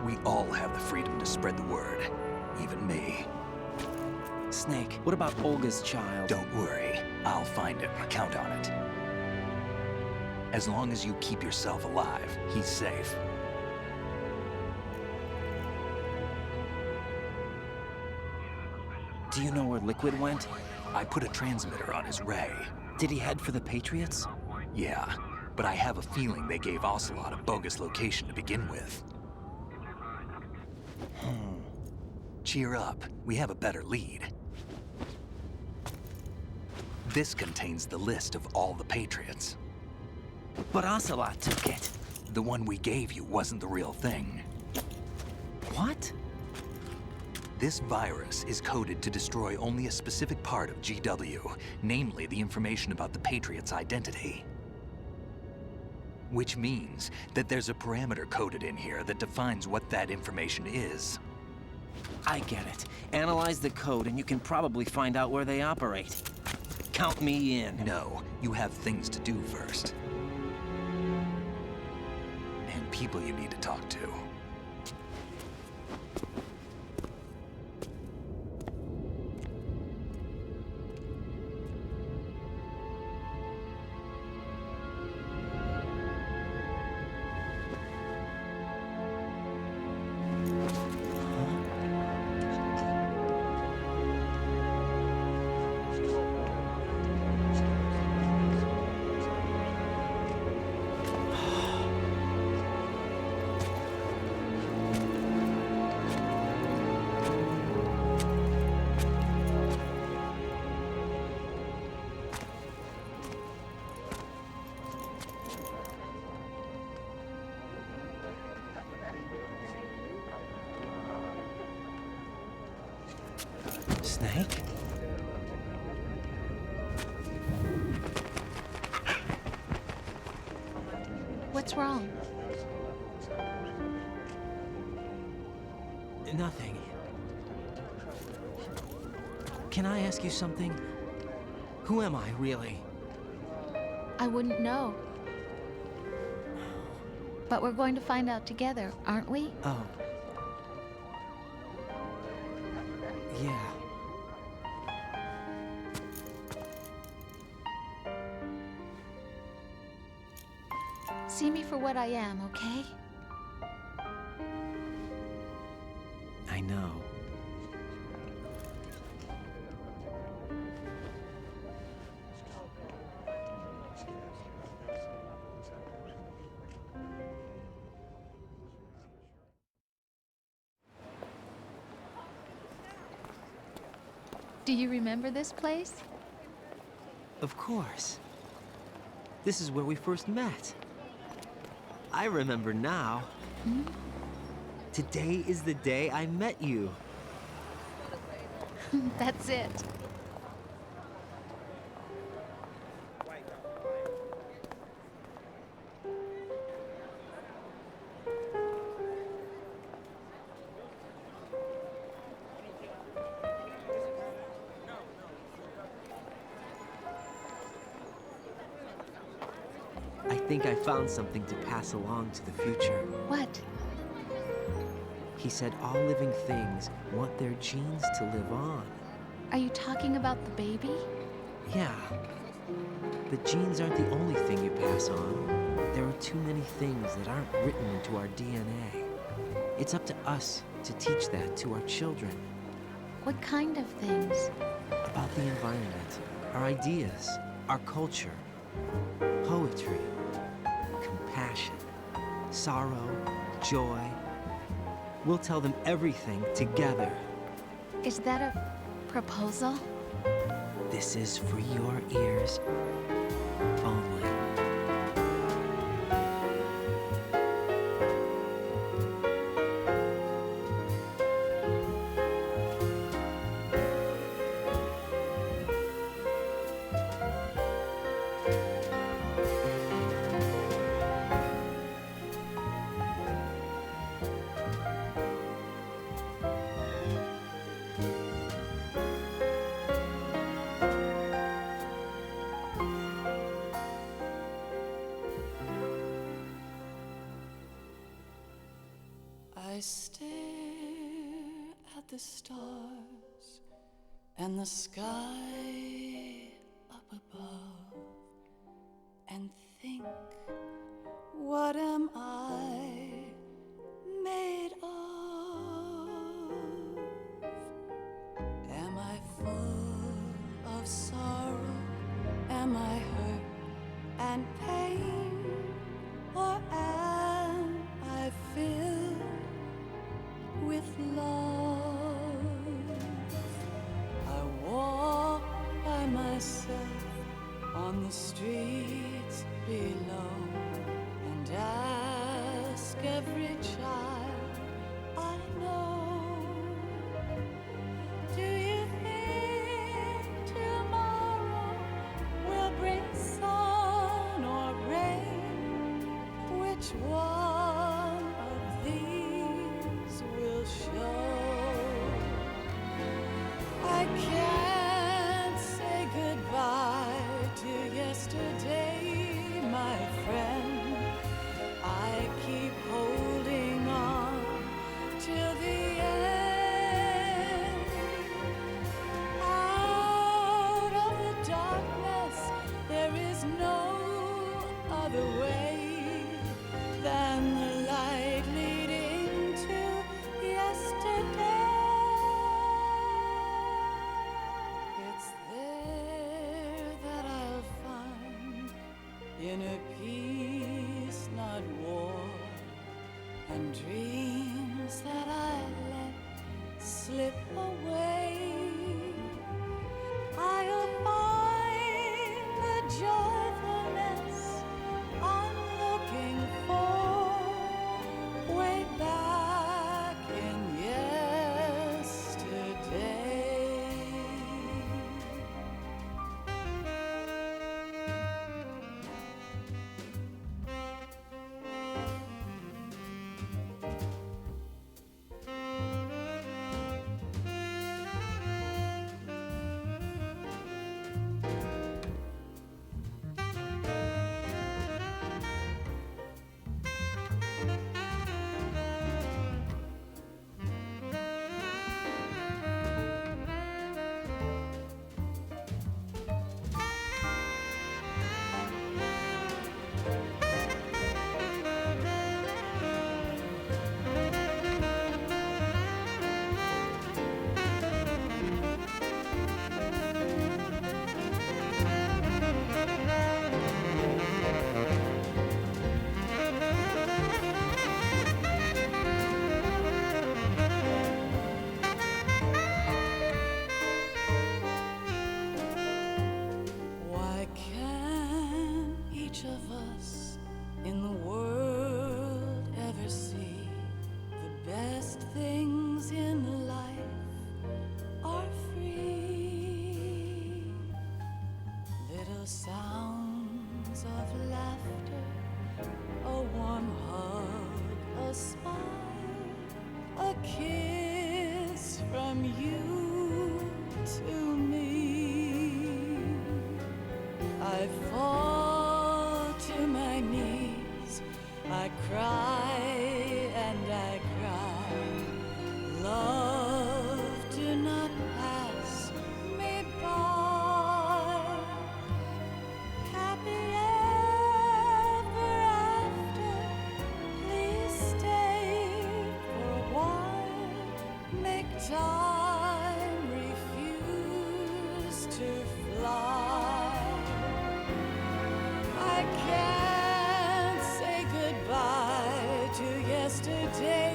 Speaker 7: We all have the freedom to spread the word, even me.
Speaker 3: Snake, what about Olga's child?
Speaker 7: Don't worry, I'll find him. Count on it. As long as you keep yourself alive, he's safe.
Speaker 3: Do you know where Liquid went?
Speaker 7: I put a transmitter on his ray.
Speaker 3: Did he head for the Patriots?
Speaker 7: Yeah, but I have a feeling they gave Ocelot a bogus location to begin with. Cheer up, we have a better lead. This contains the list of all the Patriots.
Speaker 3: But Ocelot took it.
Speaker 7: The one we gave you wasn't the real thing.
Speaker 3: What?
Speaker 7: This virus is coded to destroy only a specific part of GW, namely the information about the Patriots' identity. Which means that there's a parameter coded in here that defines what that information is.
Speaker 3: I get it. Analyze the code and you can probably find out where they operate. Count me in.
Speaker 7: No, you have things to do first. And people you need to talk to.
Speaker 3: Snake?
Speaker 4: What's wrong?
Speaker 3: Nothing. Can I ask you something? Who am I, really?
Speaker 4: I wouldn't know. But we're going to find out together, aren't we?
Speaker 3: Oh. Yeah.
Speaker 4: See me for what I am, okay?
Speaker 3: I know.
Speaker 4: Do you remember this place?
Speaker 3: Of course. This is where we first met. I remember now.
Speaker 4: Hmm?
Speaker 3: Today is the day I met you.
Speaker 4: That's it.
Speaker 3: I think I found something to pass along to the future.
Speaker 4: What?
Speaker 3: He said all living things want their genes to live on.
Speaker 4: Are you talking about the baby?
Speaker 3: Yeah. But genes aren't the only thing you pass on. There are too many things that aren't written into our DNA. It's up to us to teach that to our children.
Speaker 4: What kind of things?
Speaker 3: About the environment, our ideas, our culture, poetry, compassion, sorrow, joy. We'll tell them everything together.
Speaker 4: Is that a proposal?
Speaker 3: This is for your ears only.
Speaker 11: I stare at the stars and the sky up above and think, what am I made of? Am I full of sorrow? Am I hurt and pain? Or am I filled with love? I walk by myself on the streets below and ask every child I know, do you think tomorrow will bring sun or rain? Which one of these will show? I can't say goodbye to yesterday, my friend. I keep holding on till the end. Out of the darkness, there is no other way than the light leading to yesterday. It's there that I'll find inner peace, not war, and dreams that I let slip away. I'll find the joyfulness I'm looking for way back in yesterday. sounds of laughter, a warm hug, a smile, a kiss from you to me. I fall to my knees, I cry and I cry. Love, do not pass me by. Happy ever after, please stay for a while. Make time refuse to fly. I can't say goodbye to yesterday,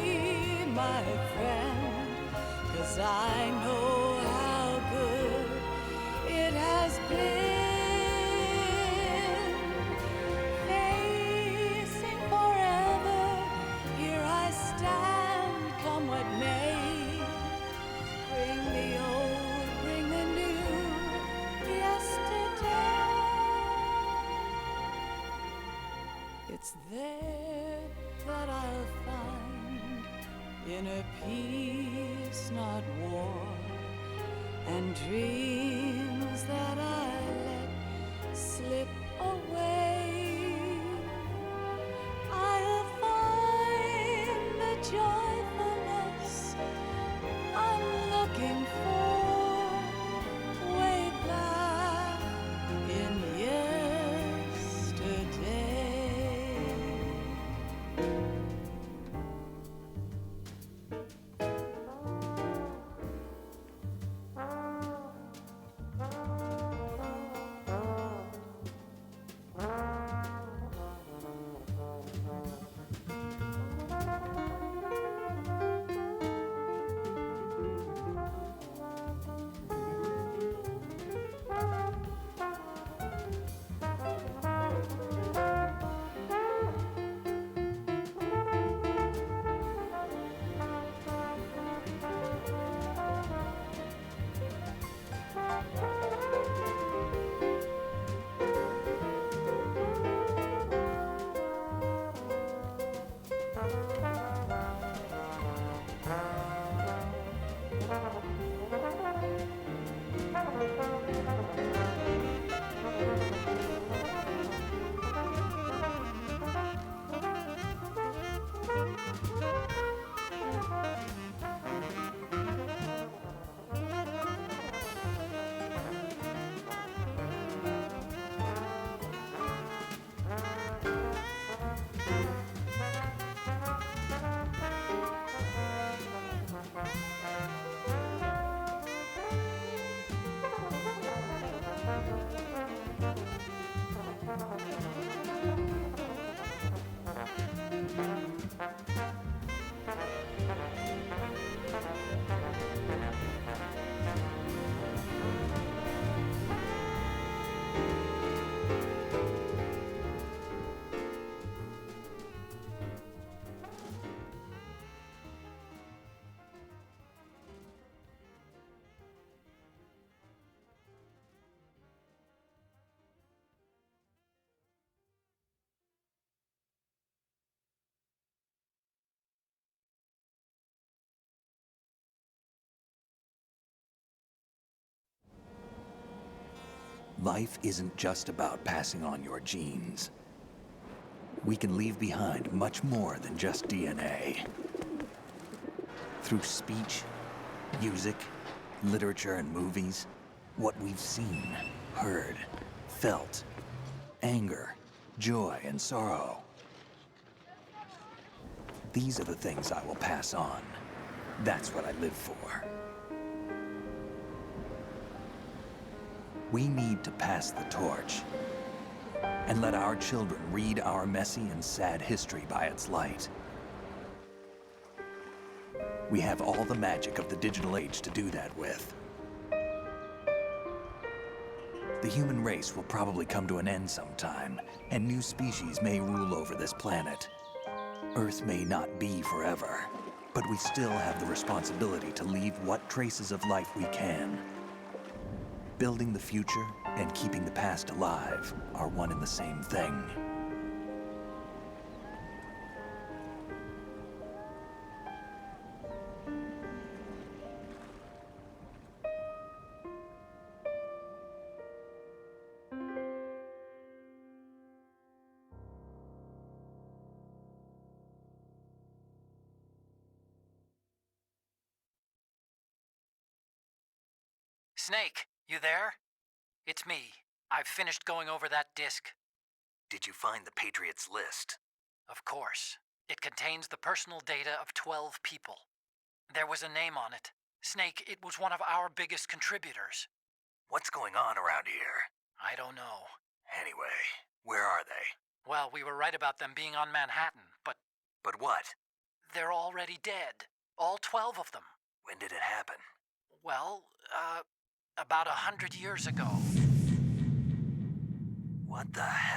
Speaker 11: my friend, 'cause I know how good it has been. Facing forever, here I stand, come what may. Bring the old, bring the new, yesterday. It's there that I'll find inner peace, not war, and dreams that I let slip away. I'll find the joyfulness I'm looking for way back in yesterday.
Speaker 7: Life isn't just about passing on your genes. We can leave behind much more than just DNA. Through speech, music, literature, and movies, what we've seen, heard, felt, anger, joy, and sorrow. These are the things I will pass on. That's what I live for. We need to pass the torch and let our children read our messy and sad history by its light. We have all the magic of the digital age to do that with. The human race will probably come to an end sometime, and new species may rule over this planet. Earth may not be forever, but we still have the responsibility to leave what traces of life we can. Building the future and keeping the past alive are one and the same thing.
Speaker 8: Snake, you there? It's me. I've finished going over that disk.
Speaker 7: Did you find the Patriots list?
Speaker 8: Of course. It contains the personal data of 12 people. There was a name on it. Snake, it was one of our biggest contributors.
Speaker 7: What's going on around here?
Speaker 8: I don't know.
Speaker 7: Anyway, where are they?
Speaker 8: Well, we were right about them being on Manhattan, but...
Speaker 7: But what?
Speaker 8: They're already dead. All 12 of them.
Speaker 7: When did it happen?
Speaker 8: Well, about 100 years ago.
Speaker 7: What the hell?